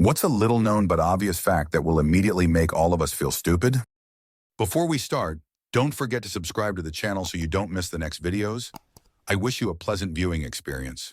What's a little known but obvious fact that will immediately make all of us feel stupid? Before we start, don't forget to subscribe to the channel so you don't miss the next videos. I wish you a pleasant viewing experience.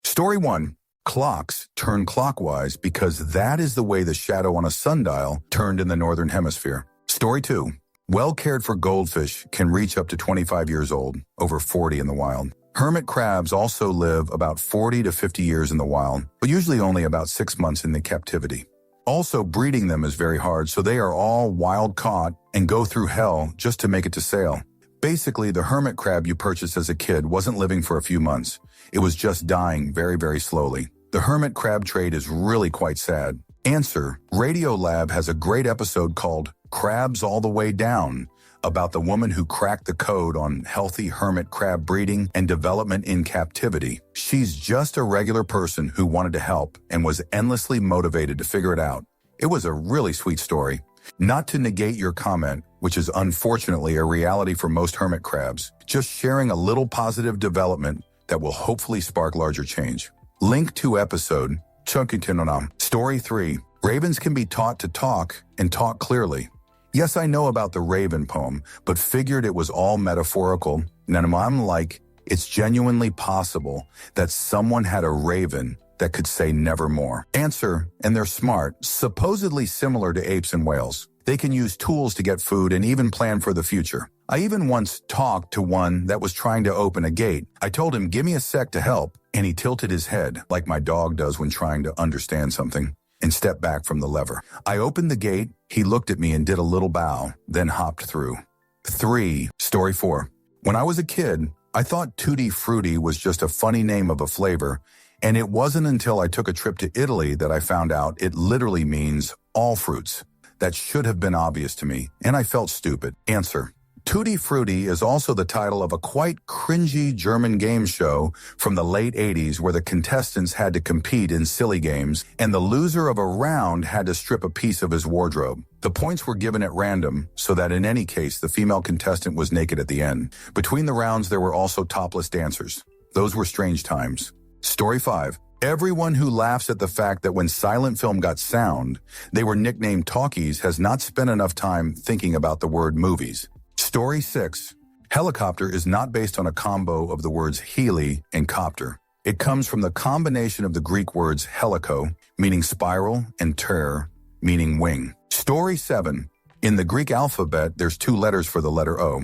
Story 1. Clocks turn clockwise because that is the way the shadow on a sundial turned in the northern hemisphere. Story 2. Well-cared-for goldfish can reach up to 25 years old, over 40 in the wild. Hermit crabs also live about 40 to 50 years in the wild, but usually only about 6 months in the captivity. Also, breeding them is very hard, so they are all wild-caught and go through hell just to make it to sale. Basically, the hermit crab you purchased as a kid wasn't living for a few months. It was just dying very, very slowly. The hermit crab trade is really quite sad. Answer: Radiolab has a great episode called Crabs All the Way Down about the woman who cracked the code on healthy hermit crab breeding and development in captivity. She's just a regular person who wanted to help and was endlessly motivated to figure it out. It was a really sweet story. Not to negate your comment, which is unfortunately a reality for most hermit crabs, just sharing a little positive development that will hopefully spark larger change. Link to episode Chunkitinonam. Story 3. Ravens can be taught to talk and talk clearly. Yes, I know about the Raven poem, but figured it was all metaphorical. And I'm like, it's genuinely possible that someone had a raven that could say nevermore. Answer: and they're smart, supposedly similar to apes and whales. They can use tools to get food and even plan for the future. I even once talked to one that was trying to open a gate. I told him, give me a sec to help, and he tilted his head, like my dog does when trying to understand something, and stepped back from the lever. I opened the gate, he looked at me and did a little bow, then hopped through. Story 4. When I was a kid, I thought Tutti Frutti was just a funny name of a flavor, and it wasn't until I took a trip to Italy that I found out it literally means all fruits. That should have been obvious to me, and I felt stupid. Answer: Tutti Frutti is also the title of a quite cringy German game show from the late 80s where the contestants had to compete in silly games and the loser of a round had to strip a piece of his wardrobe. The points were given at random so that in any case the female contestant was naked at the end. Between the rounds there were also topless dancers. Those were strange times. Story 5. Everyone who laughs at the fact that when silent film got sound, they were nicknamed talkies has not spent enough time thinking about the word movies. Story 6. Helicopter is not based on a combo of the words heli and copter. It comes from the combination of the Greek words helico, meaning spiral, and ter, meaning wing. Story 7. In the Greek alphabet, there's 2 letters for the letter O.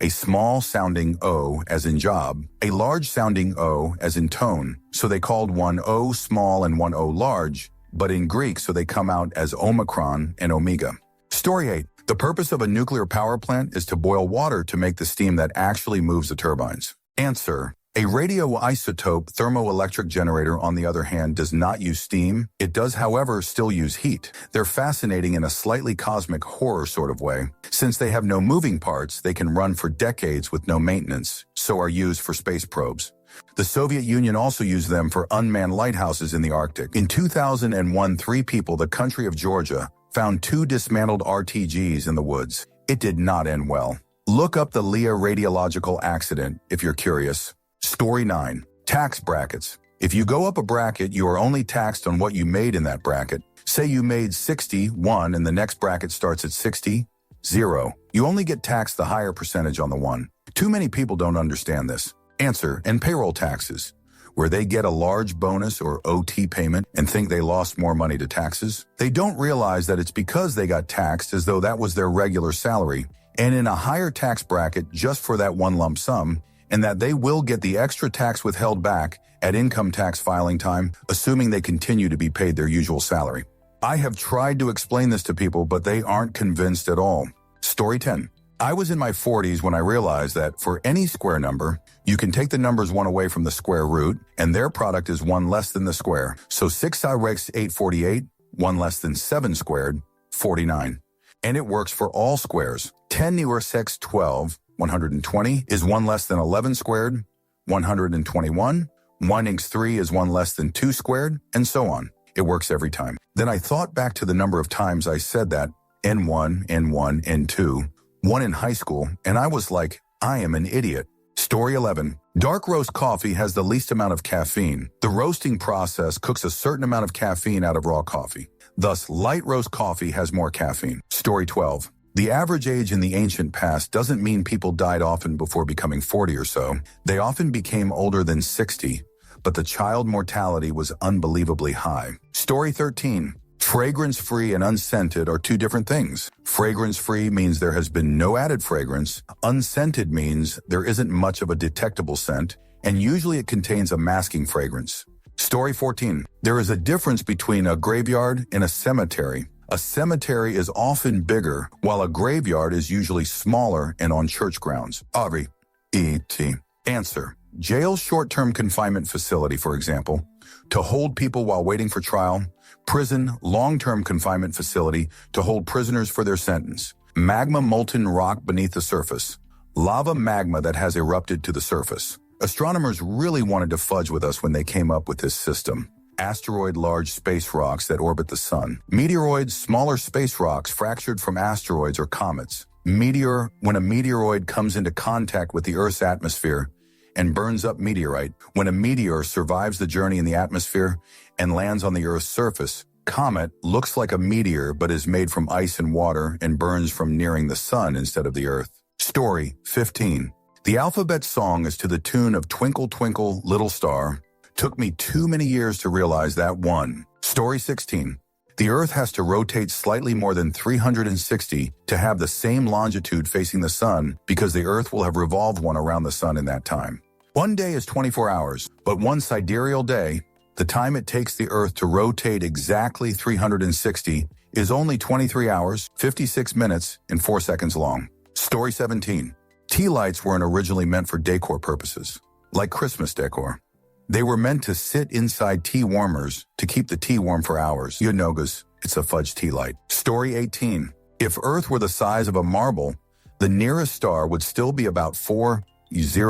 A small-sounding O as in job, a large-sounding O as in tone, so they called one O small and one O large, but in Greek so they come out as Omicron and Omega. Story 8. The purpose of a nuclear power plant is to boil water to make the steam that actually moves the turbines. Answer: a radioisotope thermoelectric generator, on the other hand, does not use steam. It does, however, still use heat. They're fascinating in a slightly cosmic horror sort of way. Since they have no moving parts, they can run for decades with no maintenance, so are used for space probes. The Soviet Union also used them for unmanned lighthouses in the Arctic. In 2001, 3 people, the country of Georgia, found 2 dismantled RTGs in the woods. It did not end well. Look up the Leah radiological accident if you're curious. Story 9. Tax brackets. If you go up a bracket, you are only taxed on what you made in that bracket. Say you made 61 and the next bracket starts at 60, 0. You only get taxed the higher percentage on the 1. Too many people don't understand this. Answer: and payroll taxes, where they get a large bonus or OT payment and think they lost more money to taxes. They don't realize that it's because they got taxed as though that was their regular salary and in a higher tax bracket just for that one lump sum, and that they will get the extra tax withheld back at income tax filing time, assuming they continue to be paid their usual salary. I have tried to explain this to people, but they aren't convinced at all. Story 10. I was in my 40s when I realized that for any square number, you can take the numbers 1 away from the square root, and their product is 1 less than the square. So 6 Rex 848, 1 less than 7 squared, 49. And it works for all squares. 10 newer 6 12, 120 is 1 less than 11 squared, 121. 1x3 is 1 less than 2 squared, and so on. It works every time. Then I thought back to the number of times I said that, N1, N1, N2, 1 in high school, and I was like, I am an idiot. Story 11. Dark roast coffee has the least amount of caffeine. The roasting process cooks a certain amount of caffeine out of raw coffee. Thus, light roast coffee has more caffeine. Story 12. The average age in the ancient past doesn't mean people died often before becoming 40 or so. They often became older than 60, but the child mortality was unbelievably high. Story 13. Fragrance-free and unscented are two different things. Fragrance-free means there has been no added fragrance. Unscented means there isn't much of a detectable scent, and usually it contains a masking fragrance. Story 14. There is a difference between a graveyard and a cemetery. A cemetery is often bigger, while a graveyard is usually smaller and on church grounds. Aubrey. E.T. Answer. Jail short-term confinement facility, for example, to hold people while waiting for trial. Prison long-term confinement facility to hold prisoners for their sentence. Magma molten rock beneath the surface. Lava magma that has erupted to the surface. Astronomers really wanted to fudge with us when they came up with this system. Asteroid large space rocks that orbit the sun. Meteoroids, smaller space rocks fractured from asteroids or comets. Meteor, when a meteoroid comes into contact with the Earth's atmosphere and burns up meteorite. When a meteor survives the journey in the atmosphere and lands on the Earth's surface, comet looks like a meteor but is made from ice and water and burns from nearing the sun instead of the Earth. Story 15. The alphabet song is to the tune of Twinkle Twinkle Little Star. Took me too many years to realize that one. Story 16. The Earth has to rotate slightly more than 360 to have the same longitude facing the sun because the Earth will have revolved one around the sun in that time. One day is 24 hours, but one sidereal day, the time it takes the Earth to rotate exactly 360, is only 23 hours, 56 minutes, and 4 seconds long. Story 17. Tea lights weren't originally meant for decor purposes, like Christmas decor. They were meant to sit inside tea warmers to keep the tea warm for hours. Yonogas, it's a fudge tea light. Story 18. If Earth were the size of a marble, the nearest star would still be about 40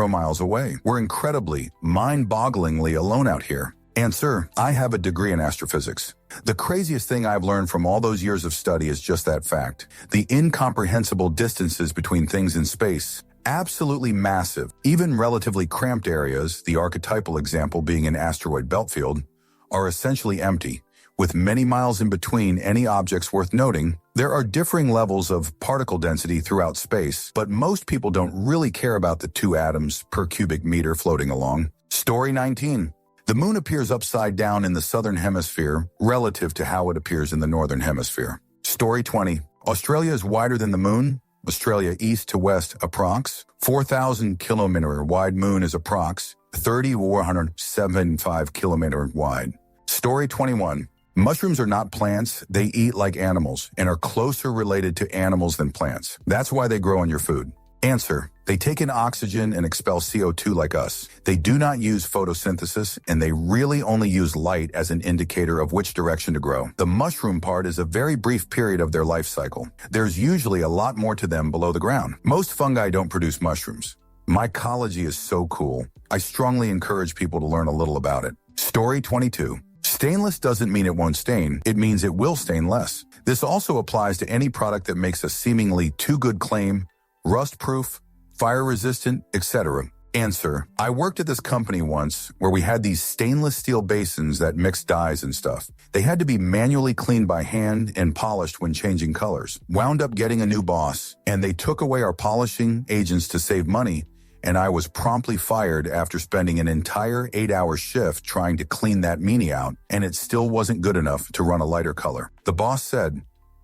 miles away. We're incredibly, mind-bogglingly alone out here. Answer, I have a degree in astrophysics. The craziest thing I've learned from all those years of study is just that fact. The incomprehensible distances between things in space. Absolutely massive, even relatively cramped areas, the archetypal example being an asteroid belt field, are essentially empty. With many miles in between any objects worth noting, there are differing levels of particle density throughout space, but most people don't really care about the 2 atoms per cubic meter floating along. Story 19. The moon appears upside down in the southern hemisphere relative to how it appears in the northern hemisphere. Story 20. Australia is wider than the moon. Australia east to west approx. 4,000 kilometer wide moon is approx. 3,475 kilometer wide. Story 21. Mushrooms are not plants. They eat like animals and are closer related to animals than plants. That's why they grow on your food. Answer. They take in oxygen and expel CO2 like us. They do not use photosynthesis, and they really only use light as an indicator of which direction to grow. The mushroom part is a very brief period of their life cycle. There's usually a lot more to them below the ground. Most fungi don't produce mushrooms. Mycology is so cool. I strongly encourage people to learn a little about it. Story 22. Stainless doesn't mean it won't stain. It means it will stain less. This also applies to any product that makes a seemingly too good claim, rust-proof, fire-resistant, etc. Answer. I worked at this company once where we had these stainless steel basins that mixed dyes and stuff. They had to be manually cleaned by hand and polished when changing colors. Wound up getting a new boss, and they took away our polishing agents to save money, and I was promptly fired after spending an entire 8-hour shift trying to clean that meanie out, and it still wasn't good enough to run a lighter color. The boss said,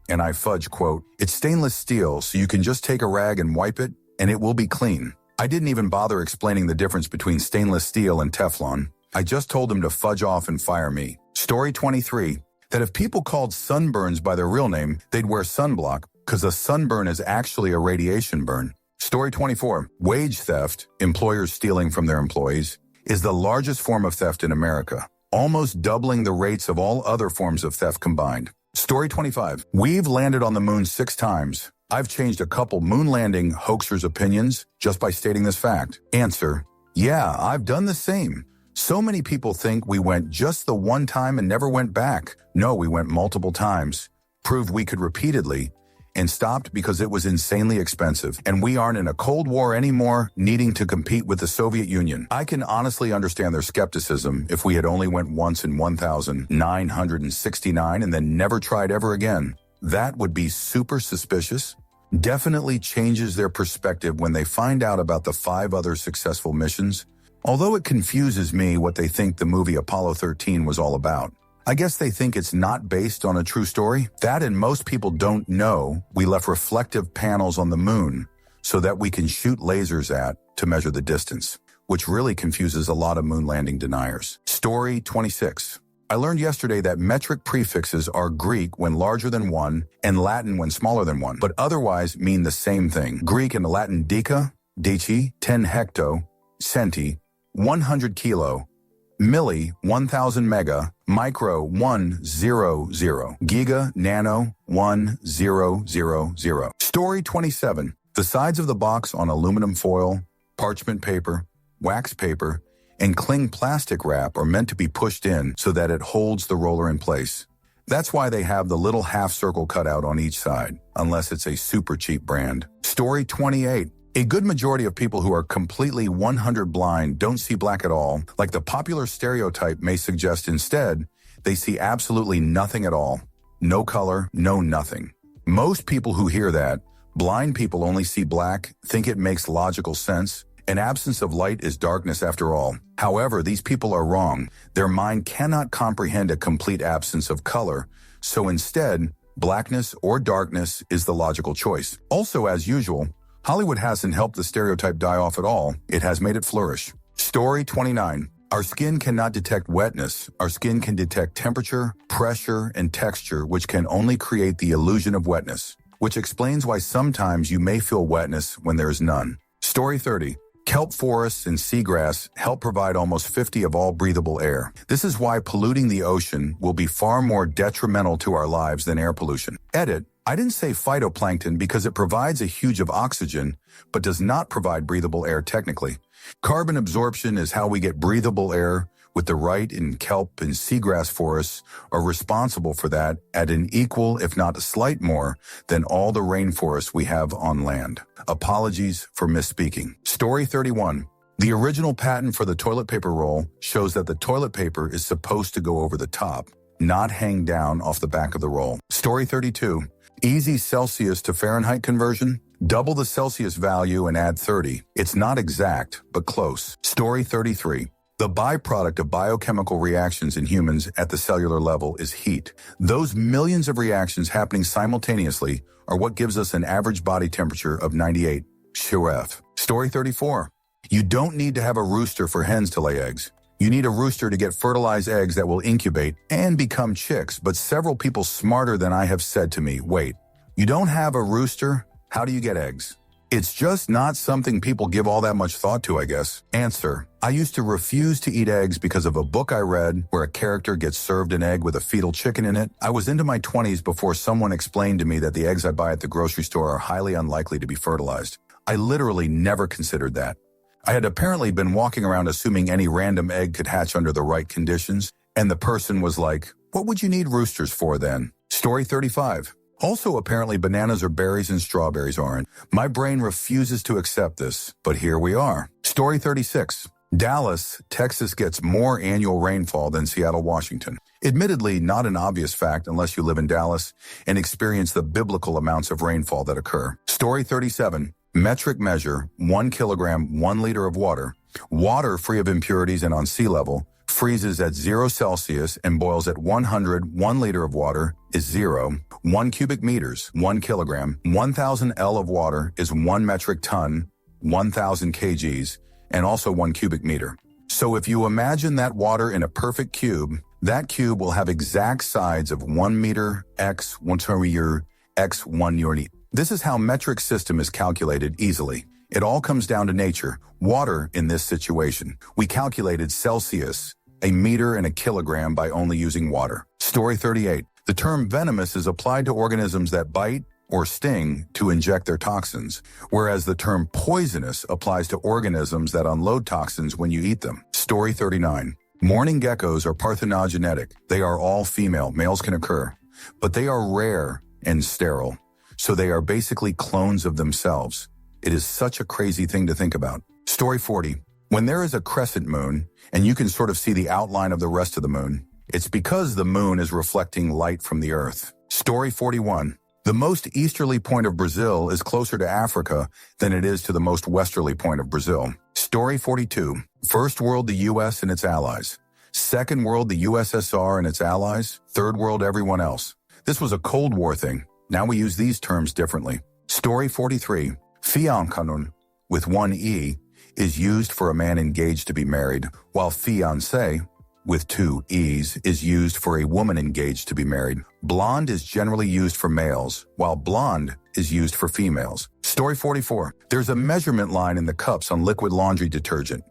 and I fudge, quote, "It's stainless steel, so you can just take a rag and wipe it, and it will be clean." I didn't even bother explaining the difference between stainless steel and Teflon. I just told him to fudge off and fire me. Story 23. That if people called sunburns by their real name, they'd wear sunblock, because a sunburn is actually a radiation burn. Story 24. Wage theft, employers stealing from their employees, is the largest form of theft in America, almost doubling the rates of all other forms of theft combined. Story 25. We've landed on the moon 6 times. I've changed a couple moon landing hoaxers' opinions just by stating this fact. Answer. Yeah, I've done the same. So many people think we went just the one time and never went back. No, we went multiple times. Proved we could repeatedly. and stopped because it was insanely expensive, and we aren't in a Cold War anymore, needing to compete with the Soviet Union. I can honestly understand their skepticism if we had only went once in 1969 and then never tried ever again. That would be super suspicious. Definitely changes their perspective when they find out about the 5 other successful missions. Although it confuses me what they think the movie Apollo 13 was all about. I guess they think it's not based on a true story. That, and most people don't know we left reflective panels on the moon so that we can shoot lasers at to measure the distance, which really confuses a lot of moon landing deniers. Story 26. I learned yesterday that metric prefixes are Greek when larger than 1 and Latin when smaller than 1, but otherwise mean the same thing. Greek and Latin deca, deci, 10 hecto, centi, 100 kilo, milli, 1000 mega, micro, 100, giga, nano, 1000. Story 27. The sides of the box on aluminum foil, parchment paper, wax paper, and cling plastic wrap are meant to be pushed in so that it holds the roller in place. That's why they have the little half circle cutout on each side, unless it's a super cheap brand. Story 28. A good majority of people who are completely 100 blind don't see black at all, like the popular stereotype may suggest. Instead, they see absolutely nothing at all. No color, no nothing. Most people who hear that, blind people only see black, think it makes logical sense. An absence of light is darkness after all. However, these people are wrong. Their mind cannot comprehend a complete absence of color, so instead, blackness or darkness is the logical choice. Also, as usual, Hollywood hasn't helped the stereotype die off at all. It has made it flourish. Story 29. Our skin cannot detect wetness. Our skin can detect temperature, pressure, and texture, which can only create the illusion of wetness, which explains why sometimes you may feel wetness when there is none. Story 30. Kelp forests and seagrass help provide almost 50% of all breathable air. This is why polluting the ocean will be far more detrimental to our lives than air pollution. Edit. I didn't say phytoplankton because it provides a huge of oxygen, but does not provide breathable air technically. Carbon absorption is how we get breathable air, with the right in kelp and seagrass forests are responsible for that at an equal, if not a slight more, than all the rainforests we have on land. Apologies for misspeaking. Story 31. The original patent for the toilet paper roll shows that the toilet paper is supposed to go over the top, not hang down off the back of the roll. Story 32. Easy Celsius to Fahrenheit conversion. Double the Celsius value and add 30. It's not exact, but close. Story 33. The byproduct of biochemical reactions in humans at the cellular level is heat. Those millions of reactions happening simultaneously are what gives us an average body temperature of 98 F. Story 34. You don't need to have a rooster for hens to lay eggs. You need a rooster to get fertilized eggs that will incubate and become chicks, but several people smarter than I have said to me, wait, you don't have a rooster? How do you get eggs? It's just not something people give all that much thought to, I guess. Answer. I used to refuse to eat eggs because of a book I read where a character gets served an egg with a fetal chicken in it. I was into my 20s before someone explained to me that the eggs I buy at the grocery store are highly unlikely to be fertilized. I literally never considered that. I had apparently been walking around assuming any random egg could hatch under the right conditions, and the person was like, what would you need roosters for then? Story 35. Also, apparently bananas are berries and strawberries aren't. My brain refuses to accept this, but here we are. Story 36. Dallas, Texas gets more annual rainfall than Seattle, Washington. Admittedly, not an obvious fact unless you live in Dallas and experience the biblical amounts of rainfall that occur. Story 37. Metric measure, 1 kilogram, 1 liter of water. Water free of impurities and on sea level freezes at 0 Celsius and boils at 100. 1 liter of water is 0. 1 cubic meters, 1 kilogram. 1,000 L of water is 1 metric ton, 1,000 kgs, and also 1 cubic meter. So if you imagine that water in a perfect cube, that cube will have exact sides of 1 meter x 1 year x 1 unit. This is how metric system is calculated easily. It all comes down to nature. Water in this situation. We calculated Celsius, a meter and a kilogram by only using water. Story 38. The term venomous is applied to organisms that bite or sting to inject their toxins, whereas the term poisonous applies to organisms that unload toxins when you eat them. Story 39. Mourning geckos are parthenogenetic. They are all female. Males can occur, but they are rare and sterile. so they are basically clones of themselves. It is such a crazy thing to think about. Story 40. When there is a crescent moon, and you can sort of see the outline of the rest of the moon, it's because the moon is reflecting light from the Earth. Story 41. The most easterly point of Brazil is closer to Africa than it is to the most westerly point of Brazil. Story 42. First world, the US and its allies. Second world, the USSR and its allies. Third world, everyone else. This was a Cold War thing. Now we use these terms differently. Story 43. Fiancé, with one E, is used for a man engaged to be married, while fiancé, with two E's, is used for a woman engaged to be married. Blonde is generally used for males, while blonde is used for females. Story 44. There's a measurement line in the cups on liquid laundry detergent.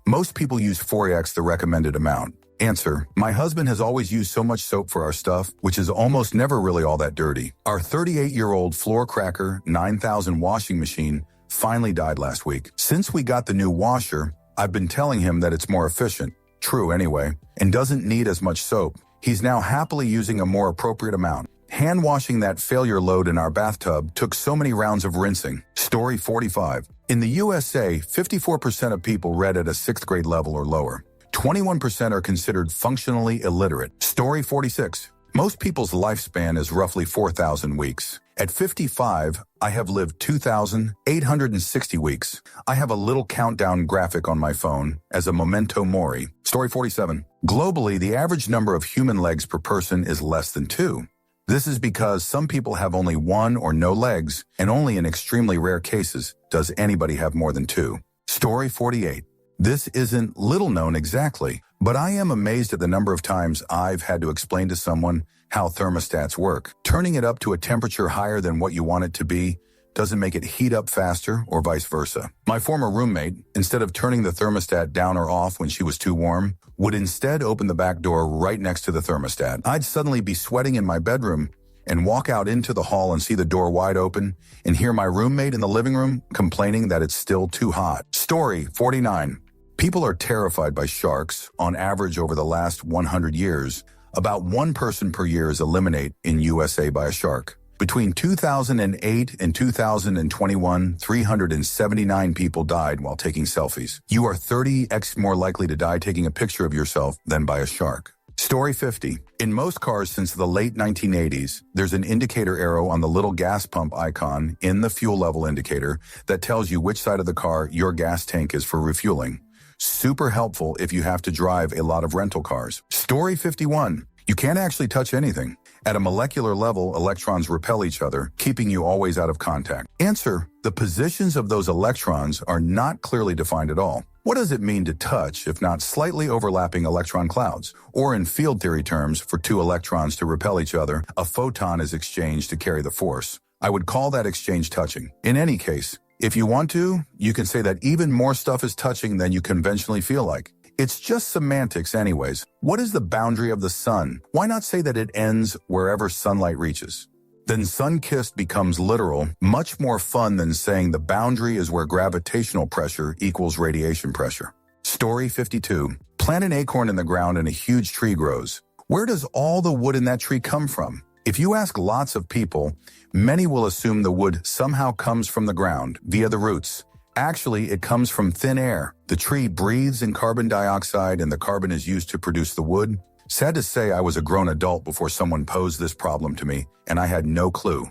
Most people use 4x the recommended amount. Answer: my husband has always used so much soap for our stuff, which is almost never really all that dirty. Our 38-year-old floor cracker 9000 washing machine finally died last week. Since we got the new washer, I've been telling him that it's more efficient, true anyway, and doesn't need as much soap. He's now happily using a more appropriate amount. Hand washing that failure load in our bathtub took so many rounds of rinsing. Story 45. In the USA, 54% of people read at a 6th grade level or lower. 21% are considered functionally illiterate. Story 46. Most people's lifespan is roughly 4,000 weeks. At 55, I have lived 2,860 weeks. I have a little countdown graphic on my phone as a memento mori. Story 47. Globally, the average number of human legs per person is less than 2. This is because some people have only 1 or no legs, and only in extremely rare cases does anybody have more than 2. Story 48. This isn't little known exactly, but I am amazed at the number of times I've had to explain to someone how thermostats work. Turning it up to a temperature higher than what you want it to be doesn't make it heat up faster or vice versa. My former roommate, instead of turning the thermostat down or off when she was too warm, would instead open the back door right next to the thermostat. I'd suddenly be sweating in my bedroom and walk out into the hall and see the door wide open and hear my roommate in the living room complaining that it's still too hot. Story 49. People are terrified by sharks. On average, over the last 100 years, about 1 person per year is eliminated in USA by a shark. Between 2008 and 2021, 379 people died while taking selfies. You are 30x more likely to die taking a picture of yourself than by a shark. Story 50. In most cars since the late 1980s, there's an indicator arrow on the little gas pump icon in the fuel level indicator that tells you which side of the car your gas tank is for refueling. Super helpful if you have to drive a lot of rental cars. Story 51. You can't actually touch anything. At a molecular level, electrons repel each other, keeping you always out of contact. Answer: the positions of those electrons are not clearly defined at all. What does it mean to touch if not slightly overlapping electron clouds? Or in field theory terms, for 2 electrons to repel each other, a photon is exchanged to carry the force. I would call that exchange touching. In any case, if you want to, you can say that even more stuff is touching than you conventionally feel like. It's just semantics anyways. What is the boundary of the sun? Why not say that it ends wherever sunlight reaches? Then sun-kissed becomes literal, much more fun than saying the boundary is where gravitational pressure equals radiation pressure. Story 52. Plant an acorn in the ground and a huge tree grows. Where does all the wood in that tree come from? If you ask lots of people, many will assume the wood somehow comes from the ground via the roots. Actually, it comes from thin air. The tree breathes in carbon dioxide and the carbon is used to produce the wood. Sad to say, I was a grown adult before someone posed this problem to me, and I had no clue.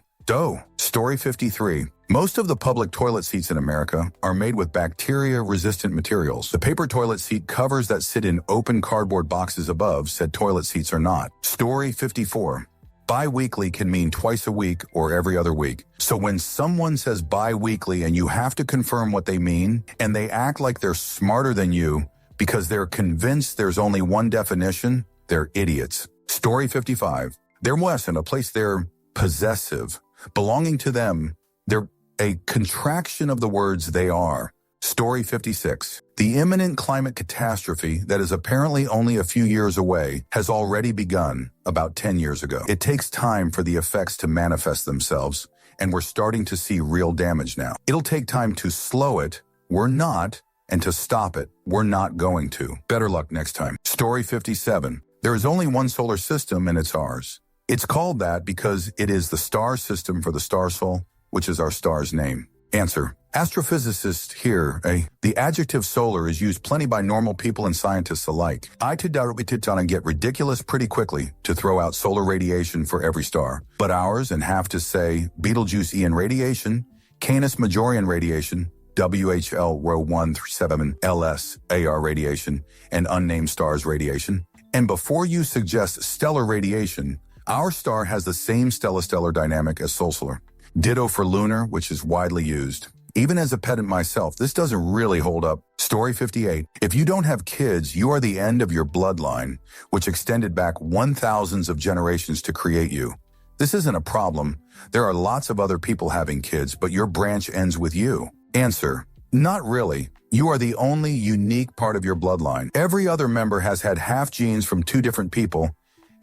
Story 53. Most of the public toilet seats in America are made with bacteria-resistant materials. The paper toilet seat covers that sit in open cardboard boxes above said toilet seats are not. Story 54. Bi-weekly can mean twice a week or every other week. So when someone says bi-weekly and you have to confirm what they mean, and they act like they're smarter than you because they're convinced there's only one definition, they're idiots. Story 55. They're Western, a place they're possessive. Belonging to them, they're a contraction of the words they are. Story 56. The imminent climate catastrophe that is apparently only a few years away has already begun about 10 years ago. It takes time for the effects to manifest themselves, and we're starting to see real damage now. It'll take time to slow it, we're not, and to stop it, we're not going to. Better luck next time. Story 57. There is only one solar system, and it's ours. It's called that because it is the star system for the star soul, which is our star's name. Answer. Astrophysicist here, the adjective solar is used plenty by normal people and scientists alike. I to get ridiculous pretty quickly to throw out solar radiation for every star. But ours and have to say Betelgeuse Ian radiation, Canis Majorian radiation, WHL Rho 137 LS AR radiation, and unnamed stars radiation. And before you suggest stellar radiation, our star has the same stellar dynamic as solar. Ditto for lunar, which is widely used. Even as a pedant myself, this doesn't really hold up. Story 58. If you don't have kids, you are the end of your bloodline, which extended back 1,000s of generations to create you. This isn't a problem. There are lots of other people having kids, but your branch ends with you. Answer. Not really. You are the only unique part of your bloodline. Every other member has had half genes from two different people,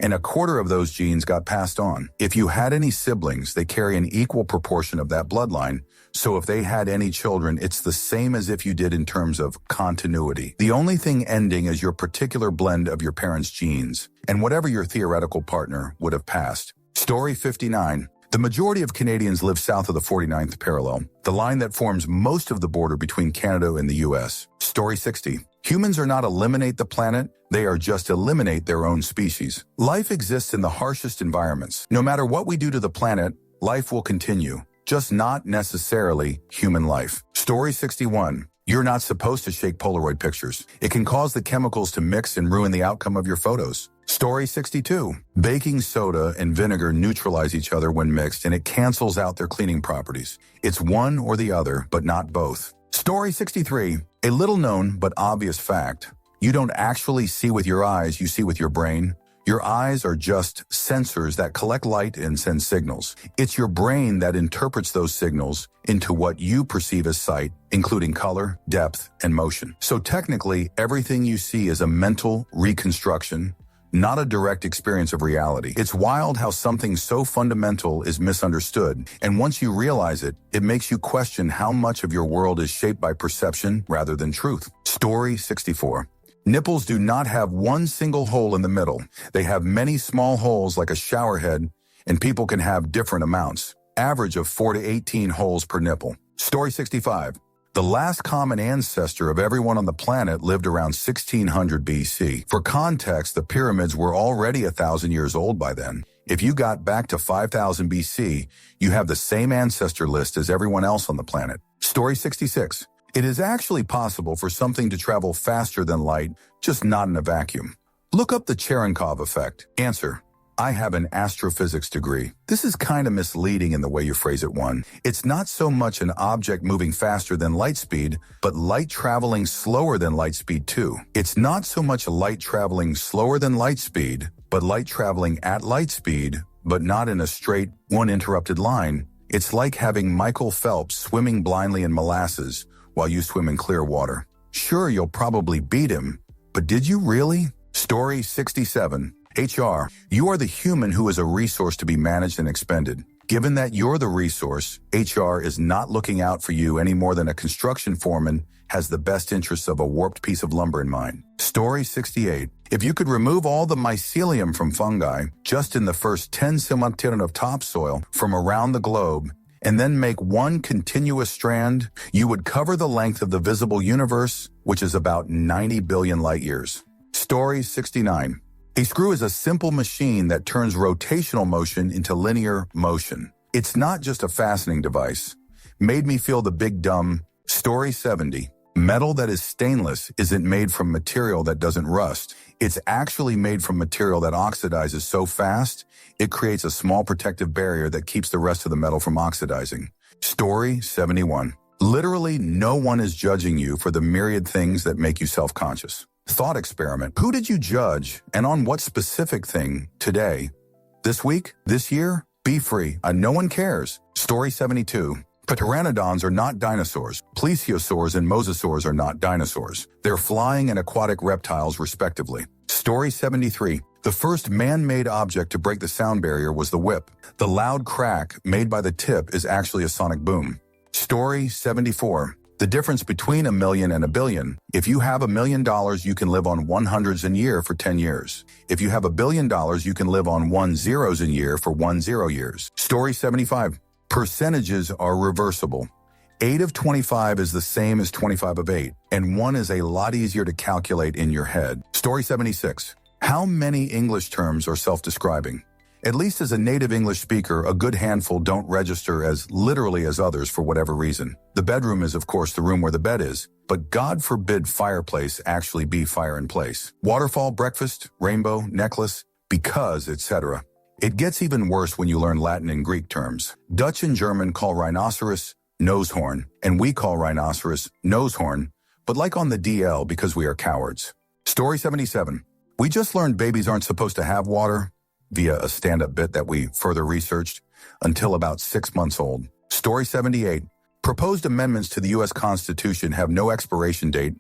and a quarter of those genes got passed on. If you had any siblings, they carry an equal proportion of that bloodline. So if they had any children, it's the same as if you did in terms of continuity. The only thing ending is your particular blend of your parents' genes, and whatever your theoretical partner would have passed. Story 59. The majority of Canadians live south of the 49th parallel, the line that forms most of the border between Canada and the U.S. Story 60. Humans are not eliminate the planet, they are just eliminate their own species. Life exists in the harshest environments. No matter what we do to the planet, life will continue, just not necessarily human life. Story 61. You're not supposed to shake Polaroid pictures. It can cause the chemicals to mix and ruin the outcome of your photos. Story 62. Baking soda and vinegar neutralize each other when mixed, and it cancels out their cleaning properties. It's one or the other, but not both. Story 63. A little known but obvious fact. You don't actually see with your eyes, you see with your brain. Your eyes are just sensors that collect light and send signals. It's your brain that interprets those signals into what you perceive as sight, including color, depth, and motion. So technically, everything you see is a mental reconstruction, not a direct experience of reality. It's wild how something so fundamental is misunderstood, and once you realize it, it makes you question how much of your world is shaped by perception rather than truth. Story 64. Nipples do not have one single hole in the middle. They have many small holes like a shower head, and people can have different amounts, average of 4 to 18 holes per nipple. Story 65. The last common ancestor of everyone on the planet lived around 1600 BC. For context, the pyramids were already 1,000 years old by then. If you got back to 5000 BC, you have the same ancestor list as everyone else on the planet. Story 66. It is actually possible for something to travel faster than light, just not in a vacuum. Look up the Cherenkov effect. Answer. I have an astrophysics degree. This is kind of misleading in the way you phrase it, one. It's not so much an object moving faster than light speed, but light traveling slower than light speed too. It's not so much light traveling slower than light speed, but light traveling at light speed, but not in a straight, uninterrupted line. It's like having Michael Phelps swimming blindly in molasses while you swim in clear water. Sure, you'll probably beat him, but did you really? Story 67. HR. You are the human who is a resource to be managed and expended. Given that you're the resource, HR is not looking out for you any more than a construction foreman has the best interests of a warped piece of lumber in mind. Story 68. If you could remove all the mycelium from fungi just in the first 10 cm of topsoil from around the globe, and then make one continuous strand, you would cover the length of the visible universe, which is about 90 billion light years. Story 69. A screw is a simple machine that turns rotational motion into linear motion. It's not just a fastening device. Made me feel the big dumb. Story 70. Metal that is stainless isn't made from material that doesn't rust. It's actually made from material that oxidizes so fast, it creates a small protective barrier that keeps the rest of the metal from oxidizing. Story 71. Literally, no one is judging you for the myriad things that make you self-conscious. Thought experiment. Who did you judge, and on what specific thing today? This week? This year? Be free. No one cares. Story 72. Pteranodons are not dinosaurs. Plesiosaurs and mosasaurs are not dinosaurs. They're flying and aquatic reptiles, respectively. Story 73. The first man-made object to break the sound barrier was the whip. The loud crack made by the tip is actually a sonic boom. Story 74. The difference between a million and a billion. If you have $1 million, you can live on 100s a year for 10 years. If you have $1 billion, you can live on 10s a year for 10 years. Story 75. Percentages are reversible. 8 of 25 is the same as 25 of 8, and 1 is a lot easier to calculate in your head. Story 76. How many English terms are self-describing? At least as a native English speaker, a good handful don't register as literally as others for whatever reason. The bedroom is, of course, the room where the bed is, but God forbid fireplace actually be fire in place. Waterfall, breakfast, rainbow, necklace, because, etc. It gets even worse when you learn Latin and Greek terms. Dutch and German call rhinoceros nosehorn, and we call rhinoceros nosehorn, but like on the DL because we are cowards. Story 77. We just learned babies aren't supposed to have water via a stand-up bit that we further researched until about 6 months old. Story 78. Proposed amendments to the U.S. Constitution have no expiration date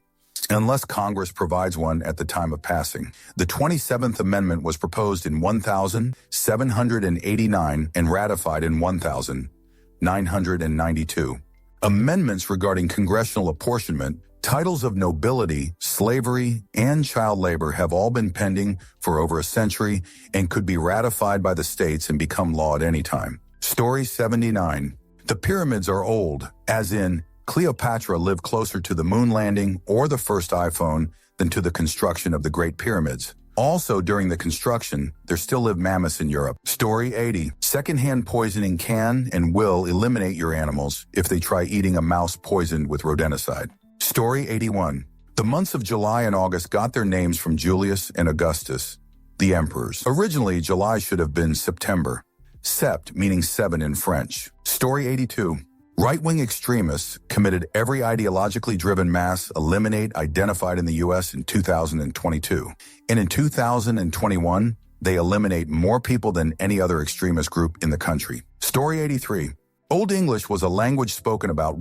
unless Congress provides one at the time of passing. The 27th Amendment was proposed in 1789 and ratified in 1992. Amendments regarding congressional apportionment, titles of nobility, slavery, and child labor have all been pending for over a century and could be ratified by the states and become law at any time. Story 79. The pyramids are old, as in Cleopatra lived closer to the moon landing or the first iPhone than to the construction of the Great Pyramids. Also, during the construction, there still live mammoths in Europe. Story 80. Secondhand poisoning can and will eliminate your animals if they try eating a mouse poisoned with rodenticide. Story 81. The months of July and August got their names from Julius and Augustus, the emperors. Originally, July should have been September. Sept meaning 7 in French. Story 82. Right-wing extremists committed every ideologically driven mass eliminate identified in the U.S. in 2022. And in 2021, they eliminate more people than any other extremist group in the country. Story 83. Old English was a language spoken about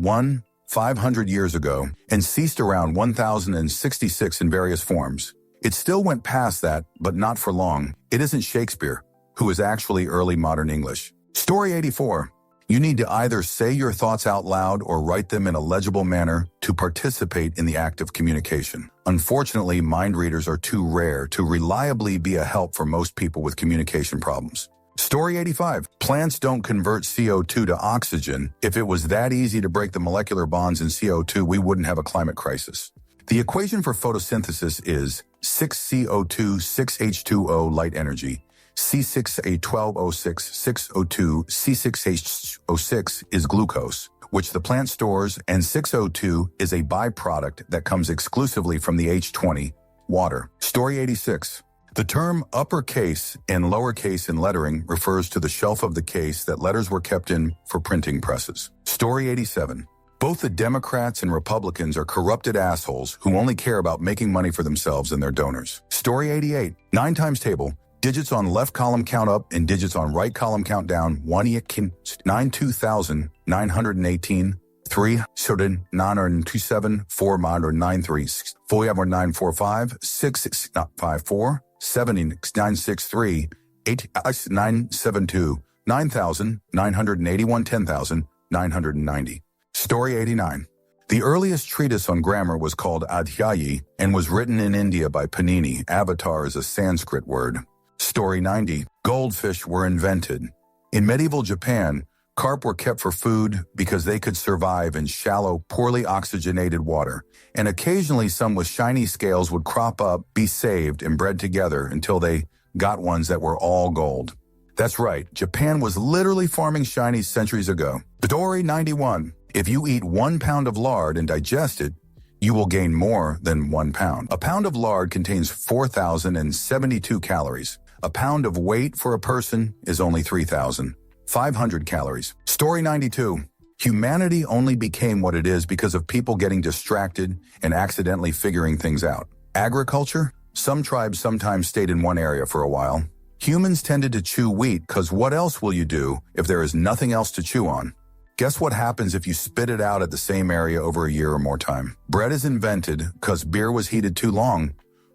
500 years ago and ceased around 1066 in various forms. It still went past that, but not for long. It isn't Shakespeare, who is actually early modern English. Story 84. You need to either say your thoughts out loud or write them in a legible manner to participate in the act of communication. Unfortunately, mind readers are too rare to reliably be a help for most people with communication problems. Story 85. Plants don't convert CO2 to oxygen. If it was that easy to break the molecular bonds in CO2, we wouldn't have a climate crisis. The equation for photosynthesis is 6CO2, 6H2O light energy. C6H12O6, 6O2, C6H06 is glucose, which the plant stores, and 6O2 is a byproduct that comes exclusively from the H20, water. Story 86. The term uppercase and lowercase in lettering refers to the shelf of the case that letters were kept in for printing presses. Story 87. Both the Democrats and Republicans are corrupted assholes who only care about making money for themselves and their donors. Story 88. 9 times table. Digits on left column count up and digits on right column count down. 9,2,918, 3, 927, 4, 993, 4, 945, 6, 54, 70, 963, 8, 972, 9,981, 10,990. Story 89. The earliest treatise on grammar was called Adhyayi and was written in India by Panini. Avatar is a Sanskrit word. Story 90. Goldfish were invented. In medieval Japan, carp were kept for food because they could survive in shallow, poorly oxygenated water, and occasionally some with shiny scales would crop up, be saved, and bred together until they got ones that were all gold. That's right, Japan was literally farming shinies centuries ago. Story 91. If you eat 1 pound of lard and digest it, you will gain more than 1 pound. A pound of lard contains 4,072 calories. A pound of weight for a person is only 3,500 calories. Story 92. Humanity only became what it is because of people getting distracted and accidentally figuring things out. Agriculture? Some tribes sometimes stayed in one area for a while. Humans tended to chew wheat because what else will you do if there is nothing else to chew on? Guess what happens if you spit it out at the same area over a year or more time? Bread is invented because beer was heated too long,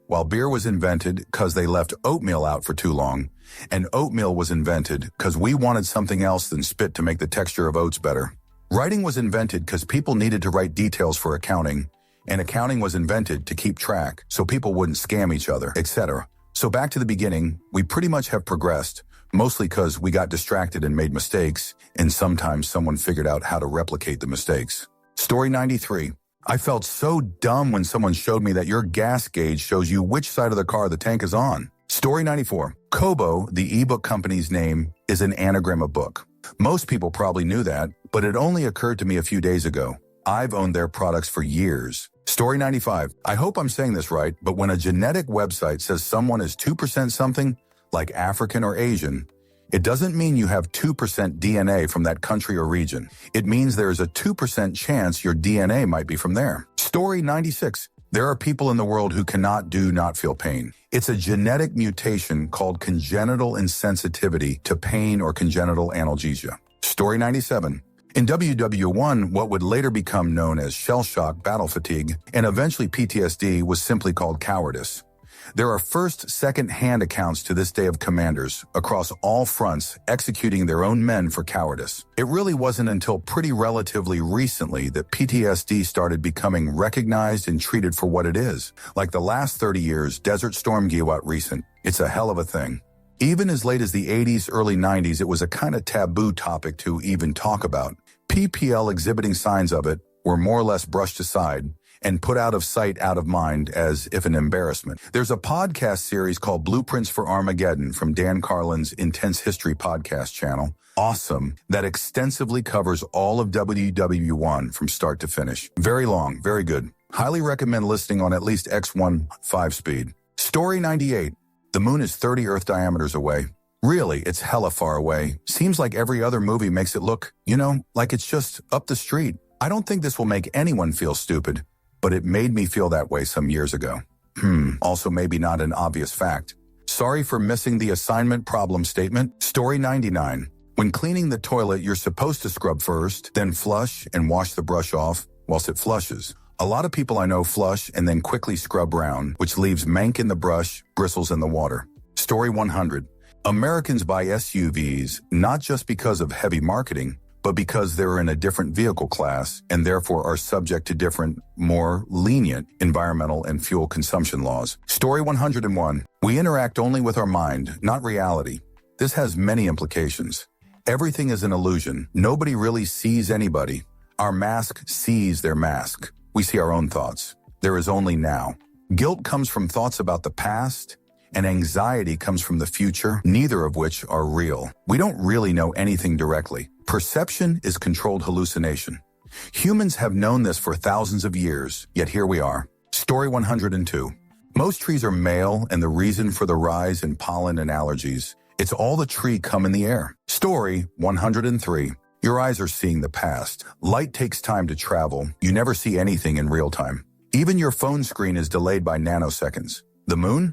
while beer was invented because they left oatmeal out for too long, and oatmeal was invented because we wanted something else than spit to make the texture of oats better. Writing was invented because people needed to write details for accounting, and accounting was invented to keep track so people wouldn't scam each other, etc. So back to the beginning, we pretty much have progressed, mostly because we got distracted and made mistakes, and sometimes someone figured out how to replicate the mistakes. Story 93. I felt so dumb when someone showed me that your gas gauge shows you which side of the car the tank is on. Story 94. Kobo, the ebook company's name, is an anagram of book. Most people probably knew that, but it only occurred to me a few days ago. I've owned their products for years. Story 95. I hope I'm saying this right, but when a genetic website says someone is 2% something, like African or Asian, it doesn't mean you have 2% DNA from that country or region. It means there is a 2% chance your DNA might be from there. Story 96. There are people in the world who cannot not feel pain. It's a genetic mutation called congenital insensitivity to pain or congenital analgesia. Story 97. In WW1, what would later become known as shell shock, battle fatigue, and eventually PTSD was simply called cowardice. There are first, second-hand accounts to this day of commanders across all fronts executing their own men for cowardice. It really wasn't until pretty relatively recently that PTSD started becoming recognized and treated for what it is. Like the last 30 years, Desert Storm Gewat recent. It's a hell of a thing. Even as late as the 80s, early 90s, it was a kind of taboo topic to even talk about. PPL exhibiting signs of it were more or less brushed aside and put out of sight, out of mind, as if an embarrassment. There's a podcast series called Blueprints for Armageddon from Dan Carlin's Intense History podcast channel. Awesome. That extensively covers all of WW1 from start to finish. Very long, very good. Highly recommend listening on at least X1 5-speed. Story 98. The moon is 30 Earth diameters away. Really, it's hella far away. Seems like every other movie makes it look, like it's just up the street. I don't think this will make anyone feel stupid, but it made me feel that way some years ago. Also maybe not an obvious fact. Sorry for missing the assignment problem statement. Story 99. When cleaning the toilet, you're supposed to scrub first, then flush and wash the brush off whilst it flushes. A lot of people I know flush and then quickly scrub around, which leaves mank in the brush, bristles in the water. Story 100. Americans buy SUVs not just because of heavy marketing, but because they're in a different vehicle class and therefore are subject to different, more lenient environmental and fuel consumption laws. Story 101. We interact only with our mind, not reality. This has many implications. Everything is an illusion. Nobody really sees anybody. Our mask sees their mask. We see our own thoughts. There is only now. Guilt comes from thoughts about the past, and anxiety comes from the future, neither of which are real. We don't really know anything directly. Perception is controlled hallucination. Humans have known this for thousands of years, yet here we are. Story 102. Most trees are male, and the reason for the rise in pollen and allergies, it's all the tree come in the air. Story 103. Your eyes are seeing the past. Light takes time to travel. You never see anything in real time. Even your phone screen is delayed by nanoseconds. The moon?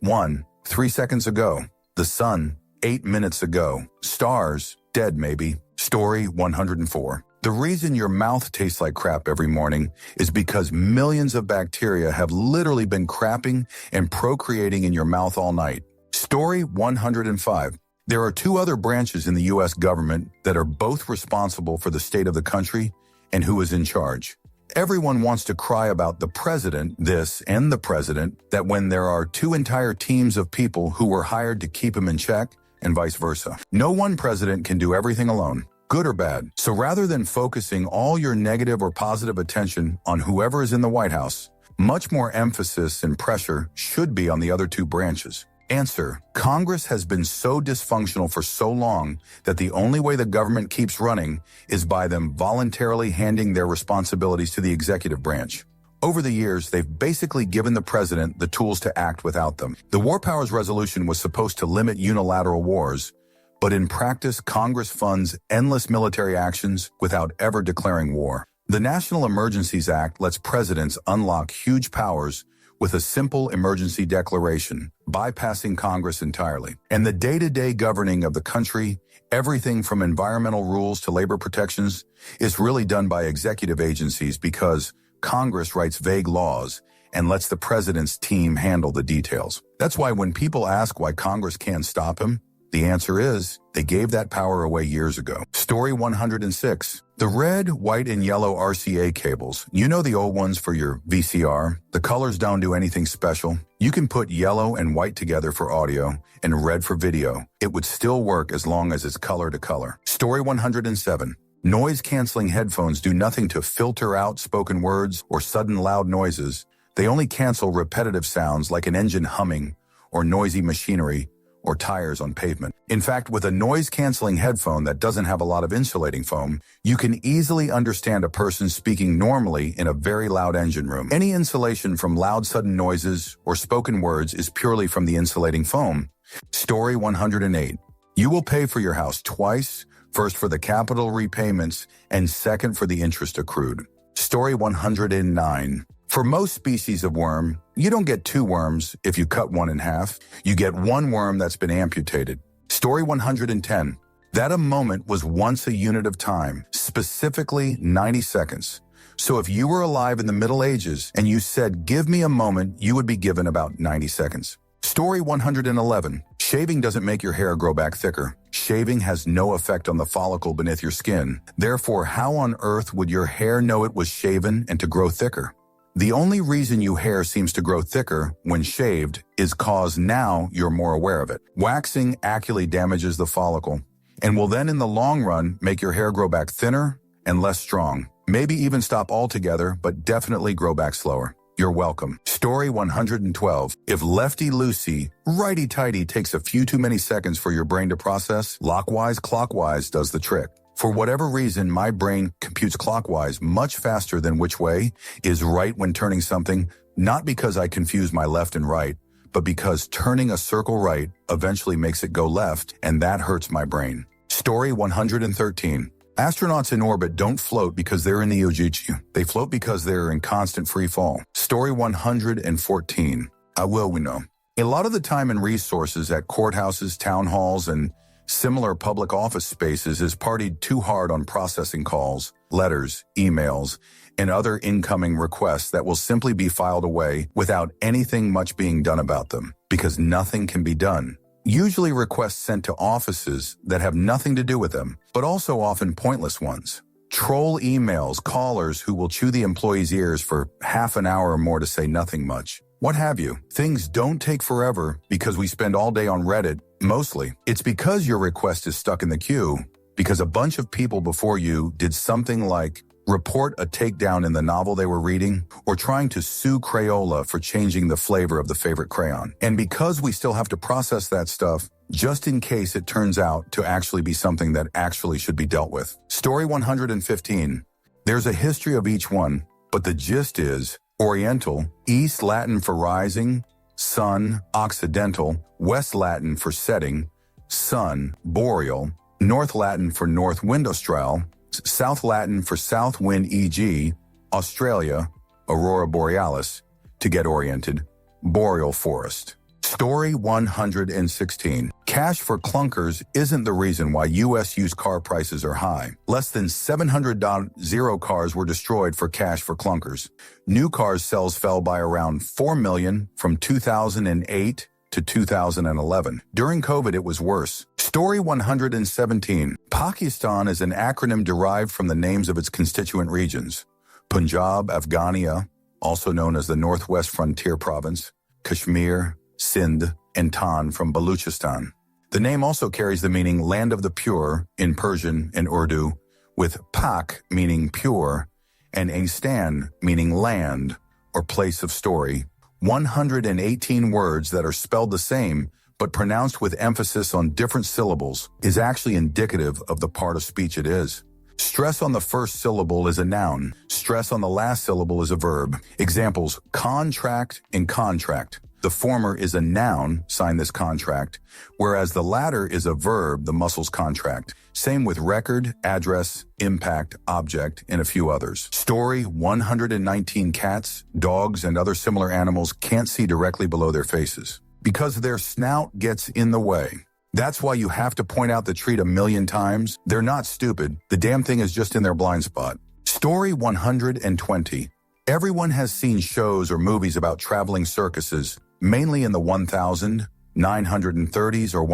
3 seconds ago. The sun? 8 minutes ago. Stars? Dead maybe. Story 104. The reason your mouth tastes like crap every morning is because millions of bacteria have literally been crapping and procreating in your mouth all night. Story 105. There are 2 other branches in the U.S. government that are both responsible for the state of the country and who is in charge. Everyone wants to cry about the president, this and the president, that when there are 2 entire teams of people who were hired to keep him in check, and vice versa. No one president can do everything alone, good or bad. So rather than focusing all your negative or positive attention on whoever is in the White House, much more emphasis and pressure should be on the other 2 branches. Answer: Congress has been so dysfunctional for so long that the only way the government keeps running is by them voluntarily handing their responsibilities to the executive branch. Over the years, they've basically given the president the tools to act without them. The War Powers Resolution was supposed to limit unilateral wars, but in practice, Congress funds endless military actions without ever declaring war. The National Emergencies Act lets presidents unlock huge powers with a simple emergency declaration, bypassing Congress entirely. And the day-to-day governing of the country, everything from environmental rules to labor protections, is really done by executive agencies because Congress writes vague laws and lets the president's team handle the details. That's why when people ask why Congress can't stop him, The answer is, they gave that power away years ago. Story 106. The red, white, and yellow RCA cables. You know the old ones for your VCR? The colors don't do anything special. You can put yellow and white together for audio and red for video. It would still work as long as it's color to color. Story 107. Noise-canceling headphones do nothing to filter out spoken words or sudden loud noises. They only cancel repetitive sounds like an engine humming or noisy machinery or tires on pavement. In fact, with a noise-canceling headphone that doesn't have a lot of insulating foam, you can easily understand a person speaking normally in a very loud engine room. Any insulation from loud sudden noises or spoken words is purely from the insulating foam. Story 108. You will pay for your house twice, first for the capital repayments and second for the interest accrued. Story 109. For most species of worm, you don't get two worms if you cut one in half. You get one worm that's been amputated. Story 110. That a moment was once a unit of time, specifically 90 seconds. So if you were alive in the Middle Ages and you said, give me a moment, you would be given about 90 seconds. Story 111. Shaving doesn't make your hair grow back thicker. Shaving has no effect on the follicle beneath your skin. Therefore, how on earth would your hair know it was shaven and to grow thicker? The only reason your hair seems to grow thicker when shaved is cause now you're more aware of it. Waxing actually damages the follicle and will then in the long run make your hair grow back thinner and less strong. Maybe even stop altogether, but definitely grow back slower. You're welcome. Story 112. If lefty-loosey, righty-tighty takes a few too many seconds for your brain to process, clockwise does the trick. For whatever reason, my brain computes clockwise much faster than which way is right when turning something, not because I confuse my left and right, but because turning a circle right eventually makes it go left, and that hurts my brain. Story 113. Astronauts in orbit don't float because they're in the ujiji. They float because they're in constant free fall. Story 114. We know. A lot of the time and resources at courthouses, town halls, and similar public office spaces is partied too hard on processing calls, letters, emails, and other incoming requests that will simply be filed away without anything much being done about them, because nothing can be done. Usually requests sent to offices that have nothing to do with them, but also often pointless ones. Troll emails, callers who will chew the employee's ears for half an hour or more to say nothing much. What have you. Things don't take forever because we spend all day on Reddit. Mostly, it's because your request is stuck in the queue because a bunch of people before you did something like report a takedown in the novel they were reading or trying to sue Crayola for changing the flavor of the favorite crayon. And because we still have to process that stuff, just in case it turns out to actually be something that actually should be dealt with. Story 115. There's a history of each one, but the gist is Oriental, East Latin for rising, sun, Occidental, West Latin for setting, sun, boreal, North Latin for north wind austral, South Latin for south wind e.g., Australia, aurora borealis, to get oriented, boreal forest. Story 116. Cash for clunkers isn't the reason why U.S. used car prices are high. Less than 700,000 cars were destroyed for cash for clunkers. New cars sales fell by around 4 million from 2008 to 2011. During COVID, it was worse. Story 117. Pakistan is an acronym derived from the names of its constituent regions. Punjab, Afghania, also known as the Northwest Frontier Province, Kashmir, Sindh, and Tan from Baluchistan. The name also carries the meaning land of the pure in Persian and Urdu, with Pak meaning pure and Aistan meaning land or place of story. 118 words that are spelled the same but pronounced with emphasis on different syllables is actually indicative of the part of speech it is. Stress on the first syllable is a noun. Stress on the last syllable is a verb. Examples, contract and contract. The former is a noun, sign this contract, whereas the latter is a verb, the muscles contract. Same with record, address, impact, object, and a few others. Story 119. Cats, dogs, and other similar animals can't see directly below their faces because their snout gets in the way. That's why you have to point out the treat a million times. They're not stupid. The damn thing is just in their blind spot. Story 120. Everyone has seen shows or movies about traveling circuses, mainly in the 1930s or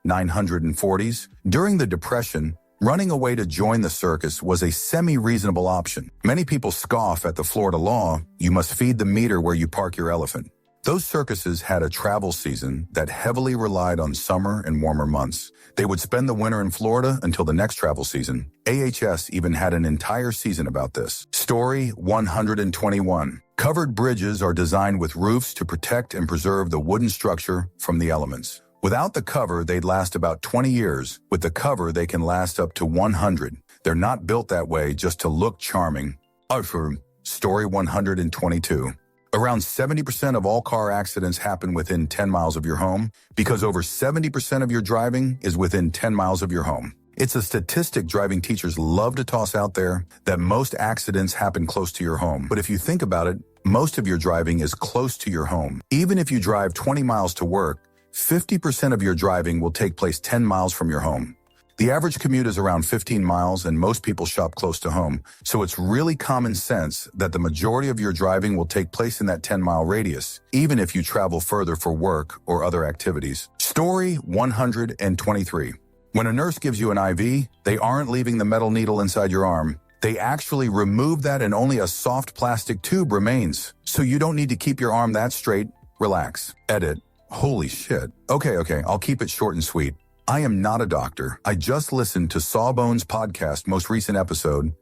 940s. During the Depression, running away to join the circus was a semi-reasonable option. Many people scoff at the Florida law, you must feed the meter where you park your elephant. Those circuses had a travel season that heavily relied on summer and warmer months. They would spend the winter in Florida until the next travel season. AHS even had an entire season about this. Story 121. Covered bridges are designed with roofs to protect and preserve the wooden structure from the elements. Without the cover, they'd last about 20 years. With the cover, they can last up to 100. They're not built that way just to look charming. Story 122. Around 70% of all car accidents happen within 10 miles of your home because over 70% of your driving is within 10 miles of your home. It's a statistic driving teachers love to toss out there that most accidents happen close to your home. But if you think about it, most of your driving is close to your home. Even if you drive 20 miles to work, 50% of your driving will take place 10 miles from your home. The average commute is around 15 miles and most people shop close to home. So it's really common sense that the majority of your driving will take place in that 10-mile radius, even if you travel further for work or other activities. Story 123. When a nurse gives you an IV, they aren't leaving the metal needle inside your arm. They actually remove that and only a soft plastic tube remains. So you don't need to keep your arm that straight. Relax. Edit. Holy shit. Okay, I'll keep it short and sweet. I am not a doctor. I just listened to Sawbones' podcast most recent episode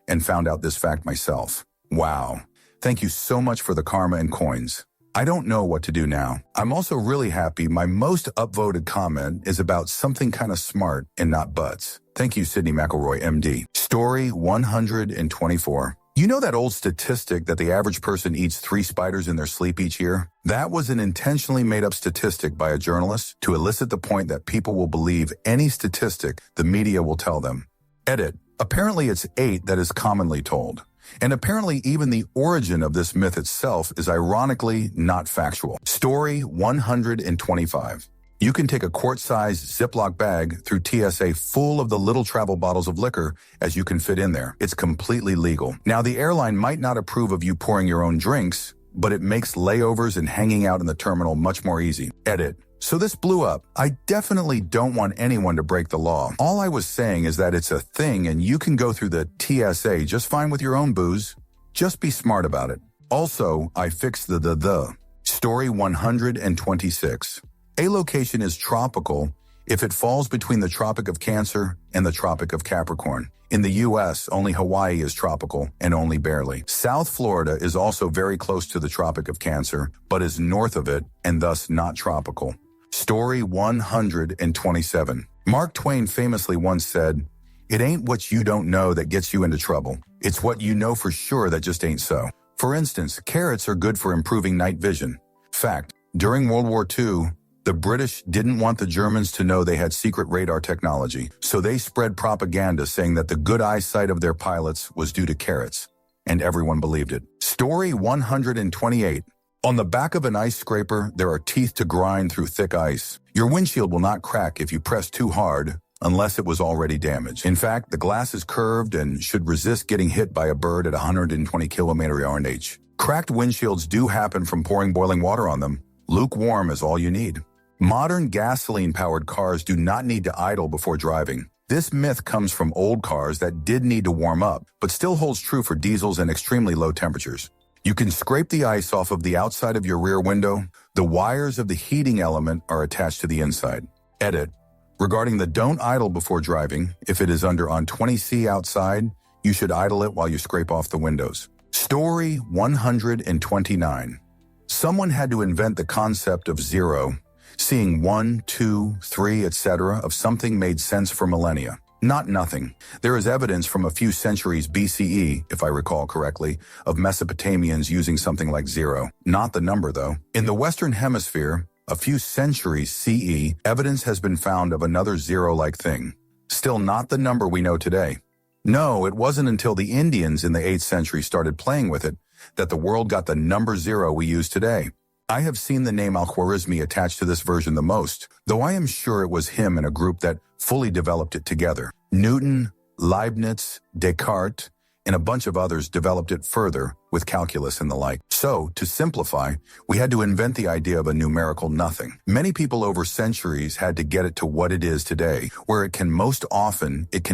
and found out this fact myself. Wow. Thank you so much for the karma and coins. I don't know what to do now. I'm also really happy my most upvoted comment is about something kind of smart and not butts. Thank you, Sydney McElroy, MD. Story 124. You know that old statistic that the average person eats 3 spiders in their sleep each year? That was an intentionally made-up statistic by a journalist to elicit the point that people will believe any statistic the media will tell them. Edit. Apparently it's 8 that is commonly told. And apparently even the origin of this myth itself is ironically not factual. Story 125. You can take a quart-sized Ziploc bag through TSA full of the little travel bottles of liquor as you can fit in there. It's completely legal. Now, the airline might not approve of you pouring your own drinks, but it makes layovers and hanging out in the terminal much more easy. Edit. So this blew up. I definitely don't want anyone to break the law. All I was saying is that it's a thing and you can go through the TSA just fine with your own booze. Just be smart about it. Also, I fixed the. Story 126. A location is tropical if it falls between the Tropic of Cancer and the Tropic of Capricorn. In the U.S., only Hawaii is tropical, and only barely. South Florida is also very close to the Tropic of Cancer, but is north of it and thus not tropical. Story 127. Mark Twain famously once said, "It ain't what you don't know that gets you into trouble. It's what you know for sure that just ain't so." For instance, carrots are good for improving night vision. Fact, during World War II, the British didn't want the Germans to know they had secret radar technology, so they spread propaganda saying that the good eyesight of their pilots was due to carrots, and everyone believed it. Story 128. On the back of an ice scraper, there are teeth to grind through thick ice. Your windshield will not crack if you press too hard, unless it was already damaged. In fact, the glass is curved and should resist getting hit by a bird at 120 km/h. Cracked windshields do happen from pouring boiling water on them. Lukewarm is all you need. Modern gasoline-powered cars do not need to idle before driving. This myth comes from old cars that did need to warm up, but still holds true for diesels and extremely low temperatures. You can scrape the ice off of the outside of your rear window. The wires of the heating element are attached to the inside. Edit. Regarding the don't idle before driving, if it is under on 20°C outside, you should idle it while you scrape off the windows. Story 129. Someone had to invent the concept of zero. Seeing 1, 2, 3, etc. of something made sense for millennia. Not nothing. There is evidence from a few centuries BCE, if I recall correctly, of Mesopotamians using something like zero. Not the number, though. In the Western Hemisphere, a few centuries CE, evidence has been found of another zero-like thing. Still not the number we know today. No, it wasn't until the Indians in the 8th century started playing with it that the world got the number 0 we use today. I have seen the name Al-Khwarizmi attached to this version the most, though I am sure it was him and a group that fully developed it together. Newton, Leibniz, Descartes, and a bunch of others developed it further with calculus and the like. So, to simplify, we had to invent the idea of a numerical nothing. Many people over centuries had to get it to what it is today, where it can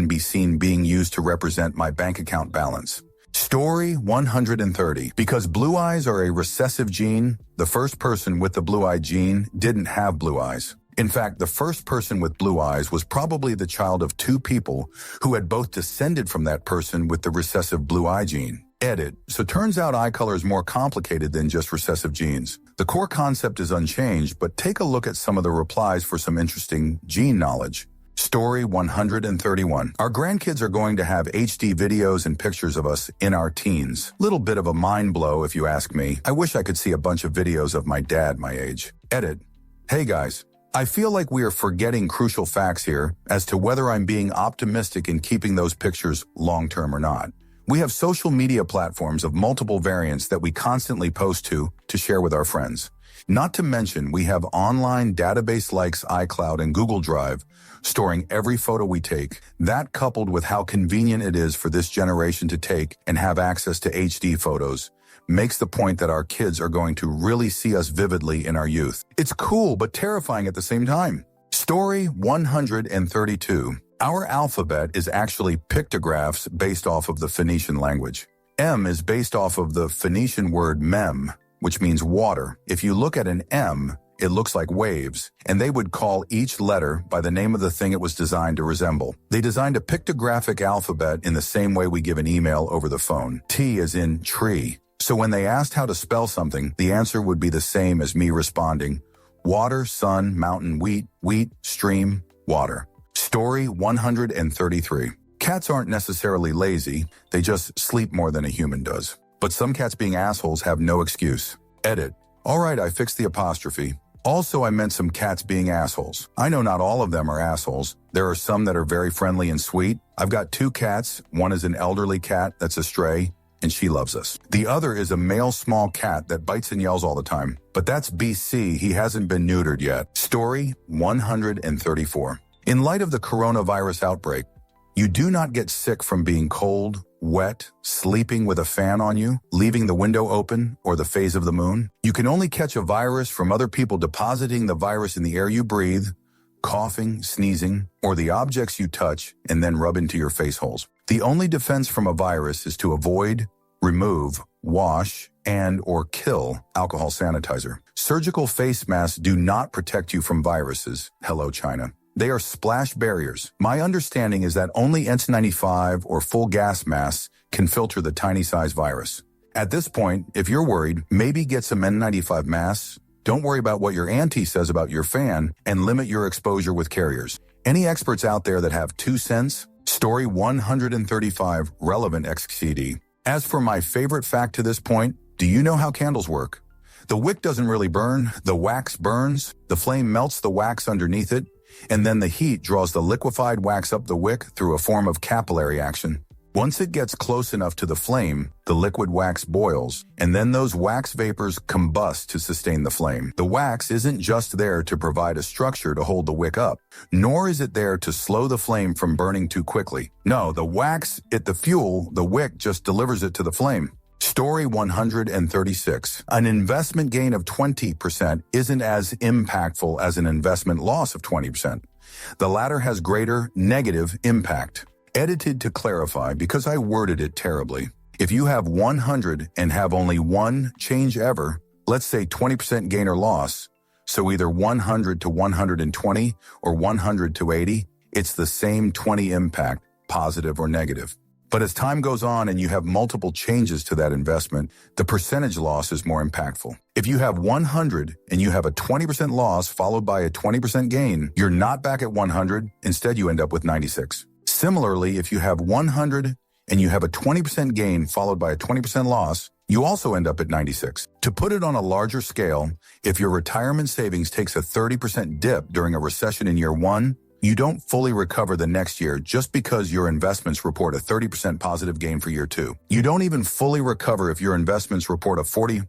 be seen being used to represent my bank account balance. Story 130. Because blue eyes are a recessive gene, the first person with the blue-eye gene didn't have blue eyes. In fact, the first person with blue eyes was probably the child of two people who had both descended from that person with the recessive blue-eye gene. Edit. So turns out eye color is more complicated than just recessive genes. The core concept is unchanged, but take a look at some of the replies for some interesting gene knowledge. Story 131. Our grandkids are going to have HD videos and pictures of us in our teens. Little bit of a mind blow if you ask me. I wish I could see a bunch of videos of my dad my age. Edit. Hey guys. I feel like we are forgetting crucial facts here as to whether I'm being optimistic in keeping those pictures long-term or not. We have social media platforms of multiple variants that we constantly post to share with our friends. Not to mention, we have online database likes iCloud and Google Drive, storing every photo we take. That, coupled with how convenient it is for this generation to take and have access to HD photos, makes the point that our kids are going to really see us vividly in our youth. It's cool, but terrifying at the same time. Story 132. Our alphabet is actually pictographs based off of the Phoenician language. M is based off of the Phoenician word mem, which means water. If you look at an M, it looks like waves, and they would call each letter by the name of the thing it was designed to resemble. They designed a pictographic alphabet in the same way we give an email over the phone. T is in tree. So when they asked how to spell something, the answer would be the same as me responding, water, sun, mountain, wheat, stream, water. Story 133. Cats aren't necessarily lazy, they just sleep more than a human does. But some cats being assholes have no excuse. Edit. Alright, I fixed the apostrophe. Also, I meant some cats being assholes. I know not all of them are assholes. There are some that are very friendly and sweet. I've got two cats. One is an elderly cat that's a stray, and she loves us. The other is a male small cat that bites and yells all the time. But that's BC, he hasn't been neutered yet. Story 134. In light of the coronavirus outbreak, you do not get sick from being cold, wet, sleeping with a fan on you, leaving the window open, or the phase of the moon. You can only catch a virus from other people depositing the virus in the air you breathe, coughing, sneezing, or the objects you touch and then rub into your face holes. The only defense from a virus is to avoid, remove, wash, and/or kill alcohol sanitizer. Surgical face masks do not protect you from viruses. Hello, China. They are splash barriers. My understanding is that only N95 or full gas masks can filter the tiny size virus. At this point, if you're worried, maybe get some N95 masks. Don't worry about what your auntie says about your fan and limit your exposure with carriers. Any experts out there that have 2 cents? Story 135, relevant XCD. As for my favorite fact to this point, do you know how candles work? The wick doesn't really burn, the wax burns, the flame melts the wax underneath it, and then the heat draws the liquefied wax up the wick through a form of capillary action. Once it gets close enough to the flame, the liquid wax boils, and then those wax vapors combust to sustain the flame. The wax isn't just there to provide a structure to hold the wick up, nor is it there to slow the flame from burning too quickly. No, the wax, the fuel, the wick just delivers it to the flame. Story 136. An investment gain of 20% isn't as impactful as an investment loss of 20%. The latter has greater negative impact. Edited to clarify because I worded it terribly. If you have 100 and have only one change ever, let's say 20% gain or loss, so either 100 to 120 or 100 to 80, it's the same 20 impact, positive or negative. But as time goes on and you have multiple changes to that investment, the percentage loss is more impactful. If you have 100 and you have a 20% loss followed by a 20% gain, you're not back at 100. Instead, you end up with 96. Similarly, if you have 100 and you have a 20% gain followed by a 20% loss, you also end up at 96. To put it on a larger scale, if your retirement savings takes a 30% dip during a recession in year one, you don't fully recover the next year just because your investments report a 30% positive gain for year two. You don't even fully recover if your investments report a 40%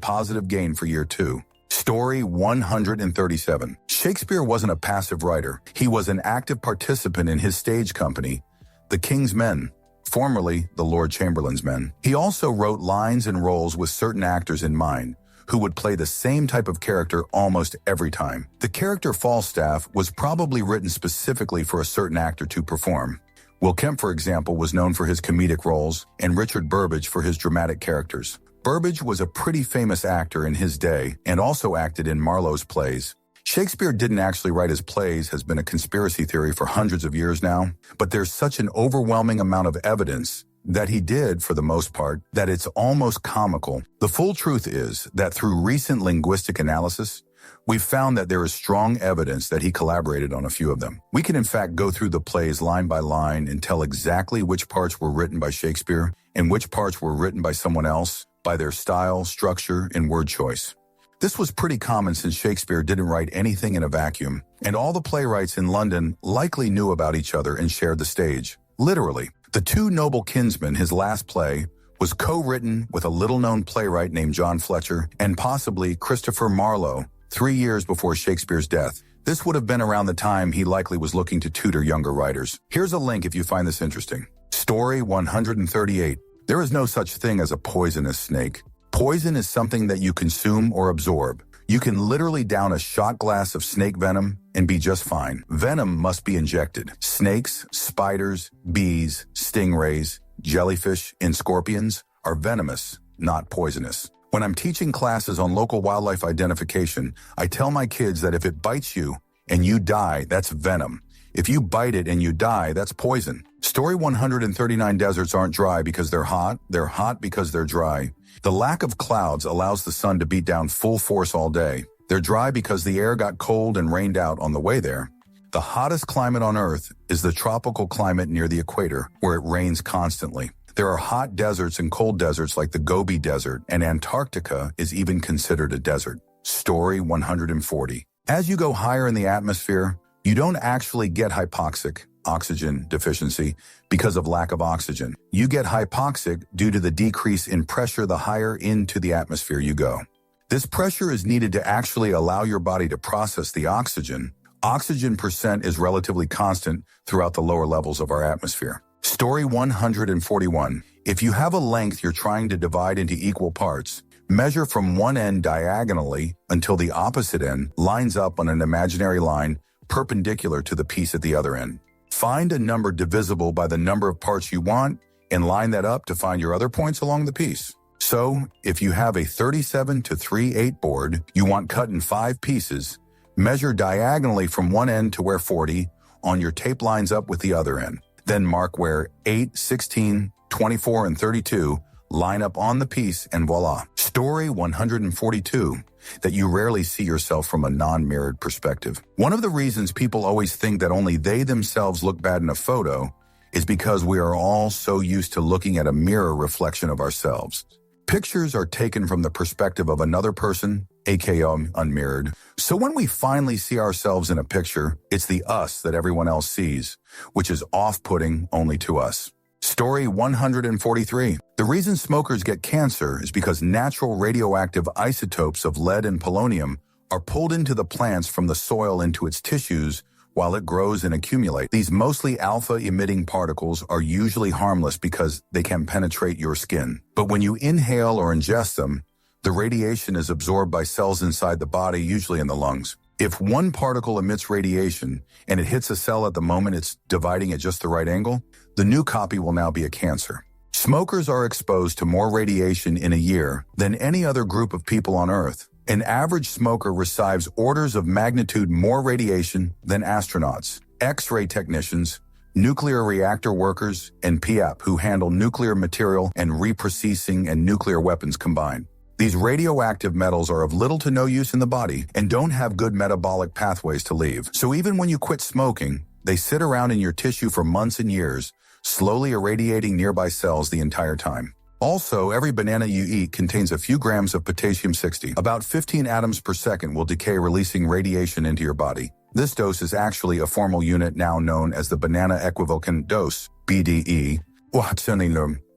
positive gain for year two. Story 137. Shakespeare wasn't a passive writer. He was an active participant in his stage company, The King's Men. formerly the Lord Chamberlain's men. He also wrote lines and roles with certain actors in mind, who would play the same type of character almost every time. The character Falstaff was probably written specifically for a certain actor to perform. Will Kemp, for example, was known for his comedic roles, and Richard Burbage for his dramatic characters. Burbage was a pretty famous actor in his day and also acted in Marlowe's plays. Shakespeare didn't actually write his plays has been a conspiracy theory for hundreds of years now, but there's such an overwhelming amount of evidence that he did, for the most part, that it's almost comical. The full truth is that through recent linguistic analysis, we've found that there is strong evidence that he collaborated on a few of them. We can in fact go through the plays line by line and tell exactly which parts were written by Shakespeare and which parts were written by someone else by their style, structure, and word choice. This was pretty common since Shakespeare didn't write anything in a vacuum, and all the playwrights in London likely knew about each other and shared the stage. Literally, The Two Noble Kinsmen, his last play, was co-written with a little-known playwright named John Fletcher and possibly Christopher Marlowe 3 years before Shakespeare's death. This would have been around the time he likely was looking to tutor younger writers. Here's a link if you find this interesting. Story 138. There is no such thing as a poisonous snake. Poison is something that you consume or absorb. You can literally down a shot glass of snake venom and be just fine. Venom must be injected. Snakes, spiders, bees, stingrays, jellyfish, and scorpions are venomous, not poisonous. When I'm teaching classes on local wildlife identification, I tell my kids that if it bites you and you die, that's venom. If you bite it and you die, that's poison. Story 139. Deserts aren't dry because they're hot because they're dry. The lack of clouds allows the sun to beat down full force all day. They're dry because the air got cold and rained out on the way there. The hottest climate on Earth is the tropical climate near the equator, where it rains constantly. There are hot deserts and cold deserts like the Gobi Desert, and Antarctica is even considered a desert. Story 140. As you go higher in the atmosphere, you don't actually get hypoxic, oxygen deficiency, because of lack of oxygen. You get hypoxic due to the decrease in pressure the higher into the atmosphere you go. This pressure is needed to actually allow your body to process the oxygen. Oxygen percent is relatively constant throughout the lower levels of our atmosphere. Story 141. If you have a length you're trying to divide into equal parts, measure from one end diagonally until the opposite end lines up on an imaginary line perpendicular to the piece at the other end. Find a number divisible by the number of parts you want and line that up to find your other points along the piece. So, if you have a 37:3/8 board you want cut in 5 pieces, measure diagonally from one end to where 40 on your tape lines up with the other end. Then mark where 8, 16, 24, and 32 line up on the piece, and voila. Story 142. That you rarely see yourself from a non-mirrored perspective. One of the reasons people always think that only they themselves look bad in a photo is because we are all so used to looking at a mirror reflection of ourselves. Pictures are taken from the perspective of another person, aka unmirrored. So when we finally see ourselves in a picture, it's the us that everyone else sees, which is off-putting only to us. Story 143. The reason smokers get cancer is because natural radioactive isotopes of lead and polonium are pulled into the plants from the soil into its tissues while it grows and accumulates. These mostly alpha-emitting particles are usually harmless because they can penetrate your skin. But when you inhale or ingest them, the radiation is absorbed by cells inside the body, usually in the lungs. If one particle emits radiation and it hits a cell at the moment it's dividing at just the right angle, the new copy will now be a cancer. Smokers are exposed to more radiation in a year than any other group of people on Earth. An average smoker receives orders of magnitude more radiation than astronauts, X-ray technicians, nuclear reactor workers, and PAP who handle nuclear material and reprocessing and nuclear weapons combined. These radioactive metals are of little to no use in the body and don't have good metabolic pathways to leave. So even when you quit smoking, they sit around in your tissue for months and years, slowly irradiating nearby cells the entire time. Also, every banana you eat contains a few grams of potassium-60. About 15 atoms per second will decay, releasing radiation into your body. This dose is actually a formal unit now known as the banana equivalent dose, BDE.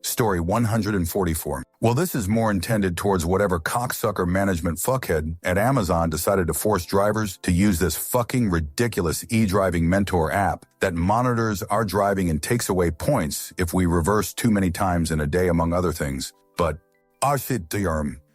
Story 144. Well, this is more intended towards whatever cocksucker management fuckhead at Amazon decided to force drivers to use this fucking ridiculous e-driving mentor app that monitors our driving and takes away points if we reverse too many times in a day, among other things. But,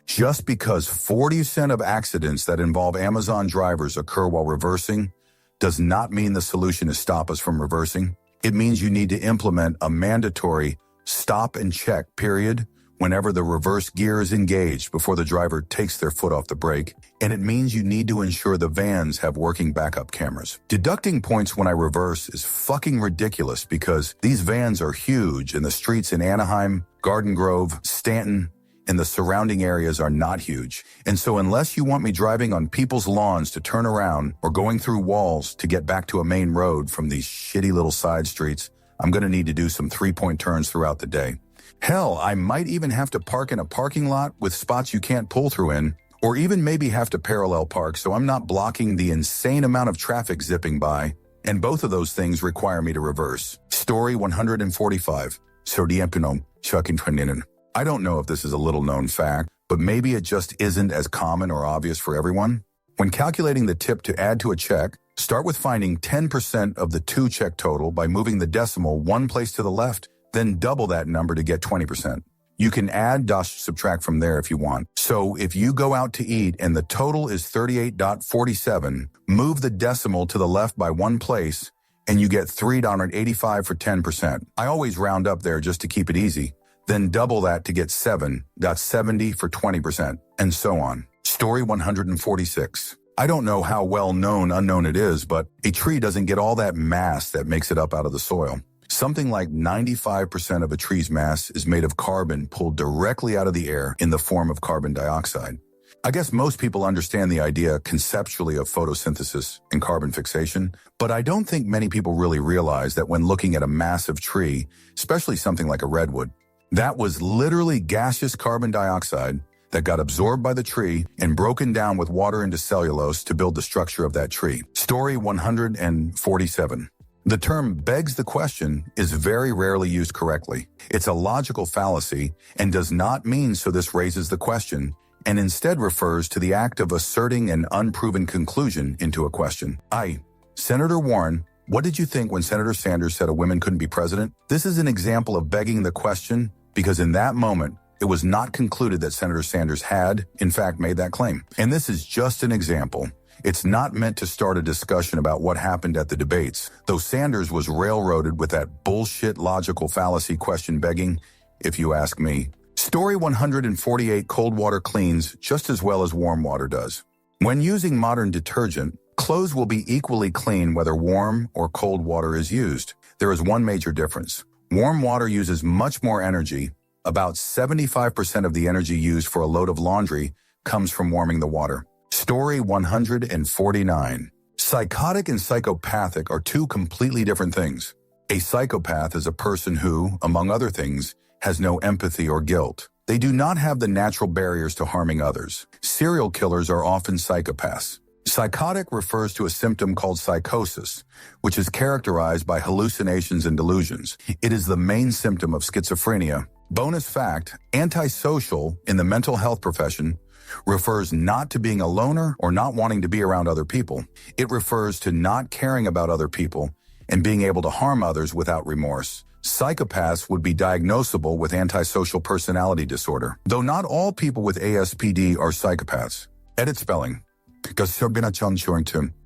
just because 40% of accidents that involve Amazon drivers occur while reversing does not mean the solution is stop us from reversing. It means you need to implement a mandatory stop and check period whenever the reverse gear is engaged before the driver takes their foot off the brake. And it means you need to ensure the vans have working backup cameras. Deducting points when I reverse is fucking ridiculous because these vans are huge and the streets in Anaheim, Garden Grove, Stanton, and the surrounding areas are not huge. And so unless you want me driving on people's lawns to turn around or going through walls to get back to a main road from these shitty little side streets, I'm going to need to do some 3-point turns throughout the day. Hell, I might even have to park in a parking lot with spots you can't pull through in, or even maybe have to parallel park so I'm not blocking the insane amount of traffic zipping by. And both of those things require me to reverse. Story 145. I don't know if this is a little-known fact, but maybe it just isn't as common or obvious for everyone. When calculating the tip to add to a check, start with finding 10% of the 2 check total by moving the decimal one place to the left, then double that number to get 20%. You can add - subtract from there if you want. So if you go out to eat and the total is 38.47, move the decimal to the left by one place and you get $3.85 for 10%. I always round up there just to keep it easy. Then double that to get $7.70 for 20%, and so on. Story 146. I don't know how well unknown it is, but a tree doesn't get all that mass that makes it up out of the soil. Something like 95% of a tree's mass is made of carbon pulled directly out of the air in the form of carbon dioxide. I guess most people understand the idea conceptually of photosynthesis and carbon fixation, but I don't think many people really realize that when looking at a massive tree, especially something like a redwood, that was literally gaseous carbon dioxide that got absorbed by the tree and broken down with water into cellulose to build the structure of that tree. Story 147. The term begs the question is very rarely used correctly. It's a logical fallacy and does not mean so this raises the question, and instead refers to the act of asserting an unproven conclusion into a question. Senator Warren, what did you think when Senator Sanders said a woman couldn't be president? This is an example of begging the question because in that moment, it was not concluded that Senator Sanders had, in fact, made that claim. And this is just an example. It's not meant to start a discussion about what happened at the debates, though Sanders was railroaded with that bullshit logical fallacy question begging, if you ask me. Story 148. Cold water cleans just as well as warm water does. When using modern detergent, clothes will be equally clean whether warm or cold water is used. There is one major difference. Warm water uses much more energy. About 75% of the energy used for a load of laundry comes from warming the water. Story 149. Psychotic and psychopathic are two completely different things. A psychopath is a person who, among other things, has no empathy or guilt. They do not have the natural barriers to harming others. Serial killers are often psychopaths. Psychotic refers to a symptom called psychosis, which is characterized by hallucinations and delusions. It is the main symptom of schizophrenia. Bonus fact, antisocial in the mental health profession refers not to being a loner or not wanting to be around other people. It refers to not caring about other people and being able to harm others without remorse. Psychopaths would be diagnosable with antisocial personality disorder, though not all people with ASPD are psychopaths. Edit spelling.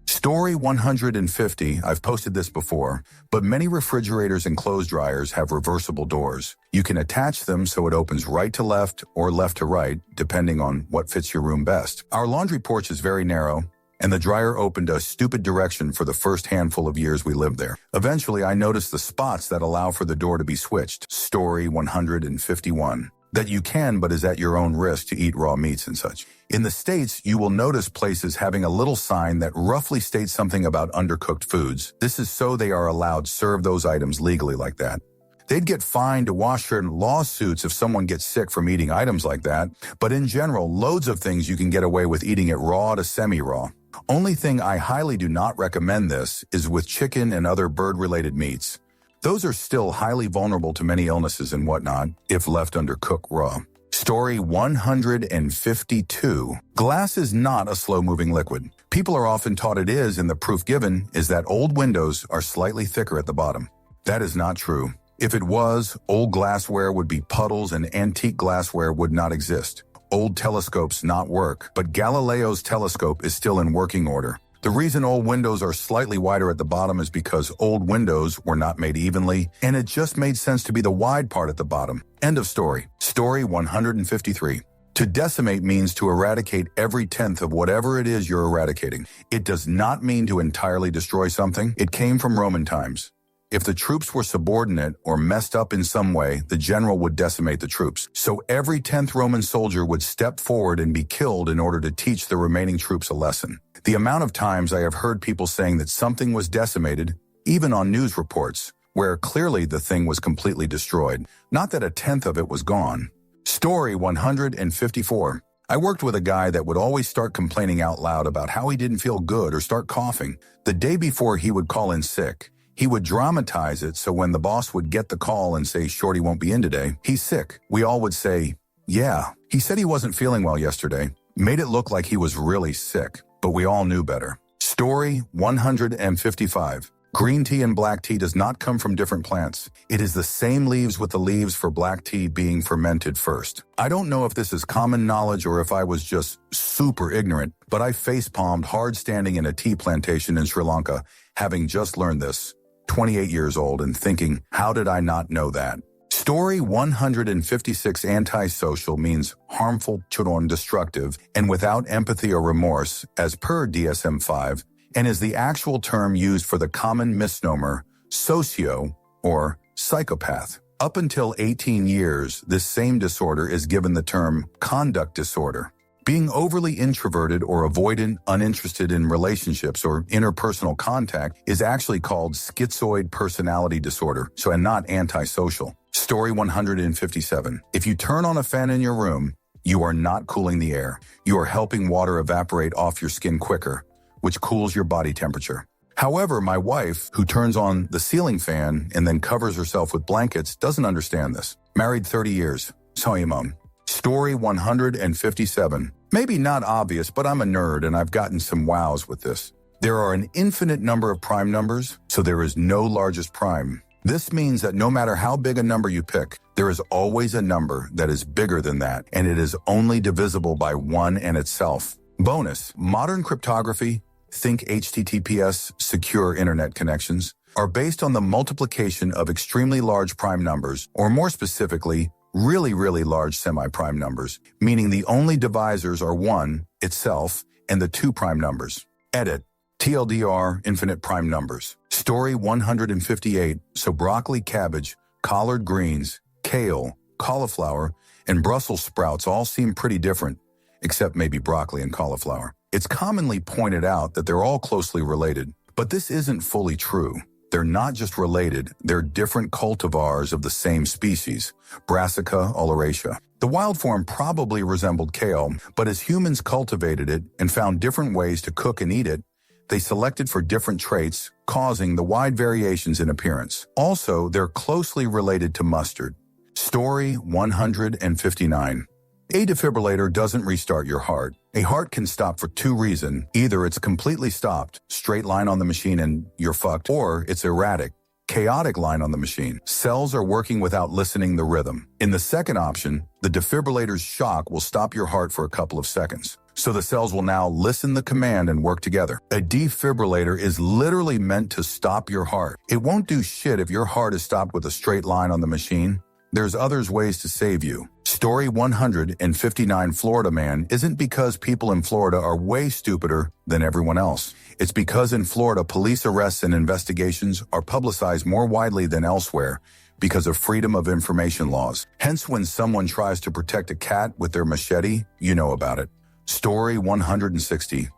Story 150, I've posted this before, but many refrigerators and clothes dryers have reversible doors. You can attach them so it opens right to left or left to right, depending on what fits your room best. Our laundry porch is very narrow, and the dryer opened a stupid direction for the first handful of years we lived there. Eventually, I noticed the spots that allow for the door to be switched. Story 151. That you can, but is at your own risk to eat raw meats and such. In the States, you will notice places having a little sign that roughly states something about undercooked foods. This is so they are allowed to serve those items legally like that. They'd get fined to wash their lawsuits if someone gets sick from eating items like that, but in general, loads of things you can get away with eating it raw to semi-raw. Only thing I highly do not recommend this is with chicken and other bird-related meats. Those are still highly vulnerable to many illnesses and whatnot if left undercooked raw. Story 152. Glass is not a slow-moving liquid. People are often taught it is, and the proof given is that old windows are slightly thicker at the bottom. That is not true. If it was, old glassware would be puddles and antique glassware would not exist. Old telescopes not work, but Galileo's telescope is still in working order. The reason old windows are slightly wider at the bottom is because old windows were not made evenly, and it just made sense to be the wide part at the bottom. End of story. Story 153. To decimate means to eradicate every tenth of whatever it is you're eradicating. It does not mean to entirely destroy something. It came from Roman times. If the troops were subordinate or messed up in some way, the general would decimate the troops. So every 10th Roman soldier would step forward and be killed in order to teach the remaining troops a lesson. The amount of times I have heard people saying that something was decimated, even on news reports, where clearly the thing was completely destroyed, not that a tenth of it was gone. Story 154. I worked with a guy that would always start complaining out loud about how he didn't feel good or start coughing. The day before he would call in sick. He would dramatize it so when the boss would get the call and say, "Shorty won't be in today, he's sick," we all would say, "Yeah, he said he wasn't feeling well yesterday." Made it look like he was really sick, but we all knew better. Story 155. Green tea and black tea does not come from different plants. It is the same leaves, with the leaves for black tea being fermented first. I don't know if this is common knowledge or if I was just super ignorant, but I facepalmed hard standing in a tea plantation in Sri Lanka, having just learned this. 28 years old and thinking, how did I not know that? Story 156. Antisocial means harmful, destructive, and without empathy or remorse, as per DSM-5, and is the actual term used for the common misnomer socio or psychopath. Up until 18 years, this same disorder is given the term conduct disorder. Being overly introverted or avoidant, uninterested in relationships or interpersonal contact is actually called schizoid personality disorder, and not antisocial. Story 157. If you turn on a fan in your room, you are not cooling the air. You are helping water evaporate off your skin quicker, which cools your body temperature. However, my wife, who turns on the ceiling fan and then covers herself with blankets, doesn't understand this. Married 30 years. Sorry, Mom. Story 157. Maybe not obvious, but I'm a nerd and I've gotten some wows with this. There are an infinite number of prime numbers, so there is no largest prime. This means that no matter how big a number you pick, there is always a number that is bigger than that, and it is only divisible by 1 and itself. Bonus: modern cryptography, think HTTPS, secure internet connections, are based on the multiplication of extremely large prime numbers, or more specifically, really large semi-prime numbers, meaning the only divisors are 1 itself and the 2 prime numbers. Edit. TLDR, infinite prime numbers. Story 158. So broccoli, cabbage, collard greens, kale, cauliflower, and Brussels sprouts all seem pretty different, except maybe broccoli and cauliflower. It's commonly pointed out that they're all closely related, but this isn't fully true. They're not just related, they're different cultivars of the same species, Brassica oleracea. The wild form probably resembled kale, but as humans cultivated it and found different ways to cook and eat it, they selected for different traits, causing the wide variations in appearance. Also, they're closely related to mustard. Story 159. A defibrillator doesn't restart your heart. A heart can stop for 2 reasons. Either it's completely stopped, straight line on the machine and you're fucked, or it's erratic, chaotic line on the machine. Cells are working without listening the rhythm. In the second option, the defibrillator's shock will stop your heart for a couple of seconds. So the cells will now listen the command and work together. A defibrillator is literally meant to stop your heart. It won't do shit if your heart is stopped with a straight line on the machine. There's others ways to save you. Story 159. Florida man isn't because people in Florida are way stupider than everyone else. It's because in Florida, police arrests and investigations are publicized more widely than elsewhere because of freedom of information laws. Hence, when someone tries to protect a cat with their machete, you know about it. Story 160.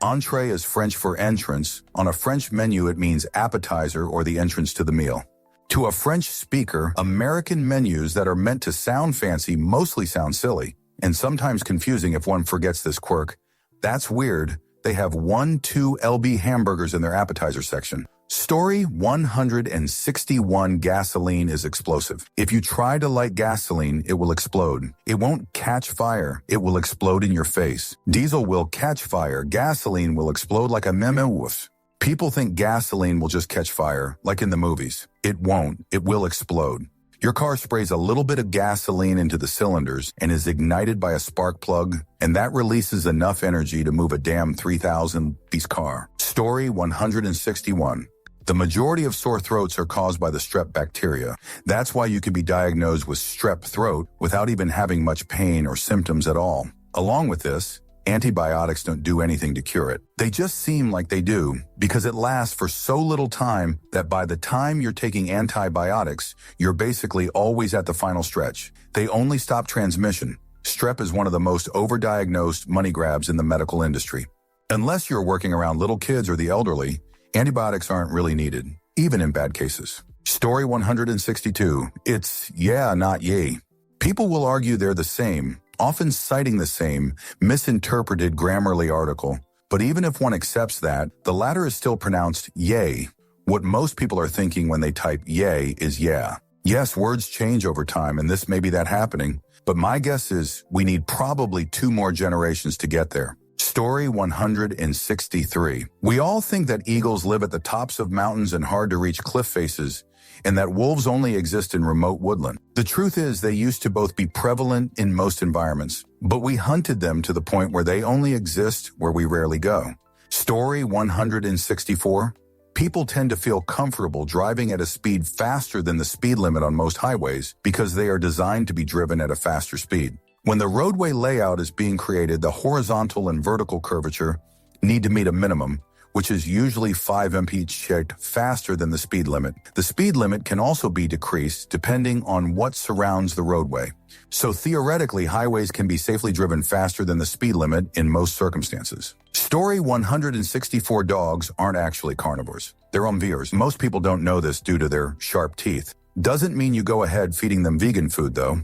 Entree is French for entrance. On a French menu, it means appetizer or the entrance to the meal. To a French speaker, American menus that are meant to sound fancy mostly sound silly, and sometimes confusing if one forgets this quirk. That's weird. They have 1-2 lb hamburgers in their appetizer section. Story 161. Gasoline is explosive. If you try to light gasoline, it will explode. It won't catch fire. It will explode in your face. Diesel will catch fire. Gasoline will explode like a meme-woof. People think gasoline will just catch fire, like in the movies. It won't. It will explode. Your car sprays a little bit of gasoline into the cylinders and is ignited by a spark plug, and that releases enough energy to move a damn 3,000-piece car. Story 161. The majority of sore throats are caused by the strep bacteria. That's why you can be diagnosed with strep throat without even having much pain or symptoms at all. Along with this, antibiotics don't do anything to cure it. They just seem like they do because it lasts for so little time that by the time you're taking antibiotics, you're basically always at the final stretch. They only stop transmission. Strep is one of the most overdiagnosed money grabs in the medical industry. Unless you're working around little kids or the elderly, antibiotics aren't really needed, even in bad cases. Story 162. It's yeah, not yay. People will argue they're the same, often citing the same, misinterpreted Grammarly article. But even if one accepts that, the latter is still pronounced yay. What most people are thinking when they type yay is yeah. Yes, words change over time, and this may be that happening, but my guess is we need probably 2 more generations to get there. Story 163. We all think that eagles live at the tops of mountains and hard-to-reach cliff faces, and that wolves only exist in remote woodland. The truth is they used to both be prevalent in most environments, but we hunted them to the point where they only exist where we rarely go. Story 164. People tend to feel comfortable driving at a speed faster than the speed limit on most highways because they are designed to be driven at a faster speed. When the roadway layout is being created, the horizontal and vertical curvature need to meet a minimum, which is usually 5 mph faster than the speed limit. The speed limit can also be decreased depending on what surrounds the roadway. So theoretically, highways can be safely driven faster than the speed limit in most circumstances. Story 164. Dogs aren't actually carnivores. They're omnivores. Most people don't know this due to their sharp teeth. Doesn't mean you go ahead feeding them vegan food, though.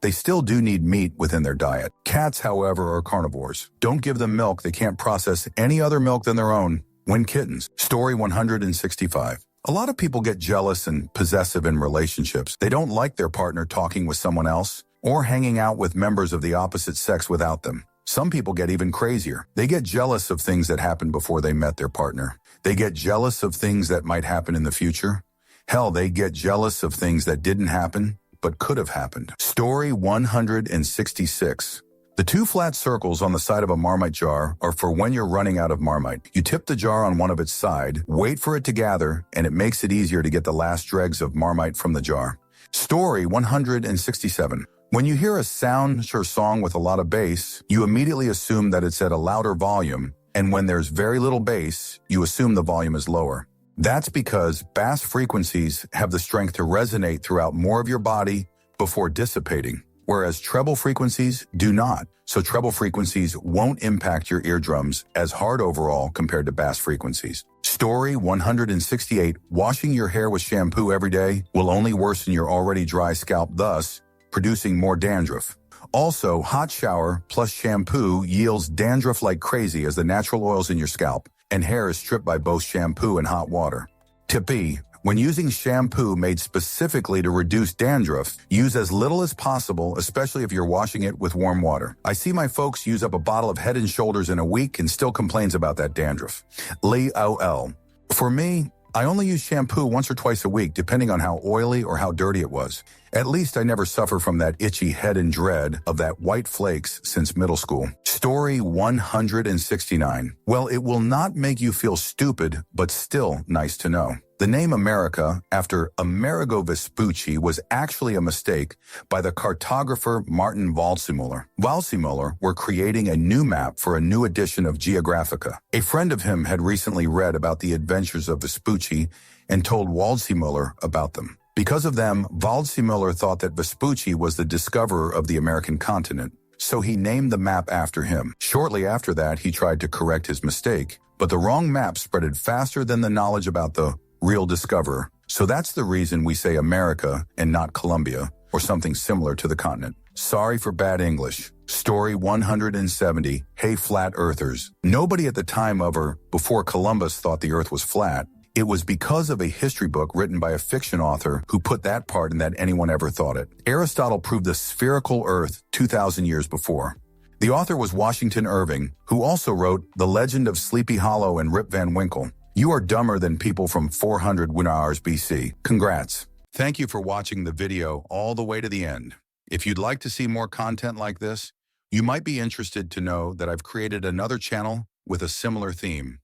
They still do need meat within their diet. Cats, however, are carnivores. Don't give them milk. They can't process any other milk than their own. When kittens. Story 165. A lot of people get jealous and possessive in relationships. They don't like their partner talking with someone else or hanging out with members of the opposite sex without them. Some people get even crazier. They get jealous of things that happened before they met their partner. They get jealous of things that might happen in the future. Hell, they get jealous of things that didn't happen but could have happened. Story 166. The 2 flat circles on the side of a Marmite jar are for when you're running out of Marmite. You tip the jar on one of its side, wait for it to gather, and it makes it easier to get the last dregs of Marmite from the jar. Story 167. When you hear a sound or song with a lot of bass, you immediately assume that it's at a louder volume, and when there's very little bass, you assume the volume is lower. That's because bass frequencies have the strength to resonate throughout more of your body before dissipating, whereas treble frequencies do not. So treble frequencies won't impact your eardrums as hard overall compared to bass frequencies. Story 168. Washing your hair with shampoo every day will only worsen your already dry scalp, thus producing more dandruff. Also, hot shower plus shampoo yields dandruff like crazy as the natural oils in your scalp and hair is stripped by both shampoo and hot water. Tip B. When using shampoo made specifically to reduce dandruff, use as little as possible, especially if you're washing it with warm water. I see my folks use up a bottle of Head & Shoulders in a week and still complains about that dandruff. Lee O.L. For me, I only use shampoo once or twice a week, depending on how oily or how dirty it was. At least I never suffer from that itchy head and dread of that white flakes since middle school. Story 169. Well, it will not make you feel stupid, but still nice to know. The name America, after Amerigo Vespucci, was actually a mistake by the cartographer Martin Waldseemüller. Waldseemüller were creating a new map for a new edition of Geographica. A friend of him had recently read about the adventures of Vespucci and told Waldseemüller about them. Because of them, Waldseemüller thought that Vespucci was the discoverer of the American continent, so he named the map after him. Shortly after that, he tried to correct his mistake, but the wrong map spreaded faster than the knowledge about the real discoverer. So that's the reason we say America and not Colombia, or something similar to the continent. Sorry for bad English. Story 170. Hey, flat earthers. Nobody at the time of or before Columbus thought the earth was flat. It was because of a history book written by a fiction author who put that part in that anyone ever thought it. Aristotle proved the spherical Earth 2,000 years before. The author was Washington Irving, who also wrote The Legend of Sleepy Hollow and Rip Van Winkle. You are dumber than people from 400 hours BC. Congrats. Thank you for watching the video all the way to the end. If you'd like to see more content like this, you might be interested to know that I've created another channel with a similar theme,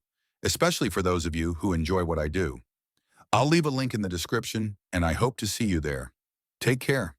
especially for those of you who enjoy what I do. I'll leave a link in the description, and I hope to see you there. Take care.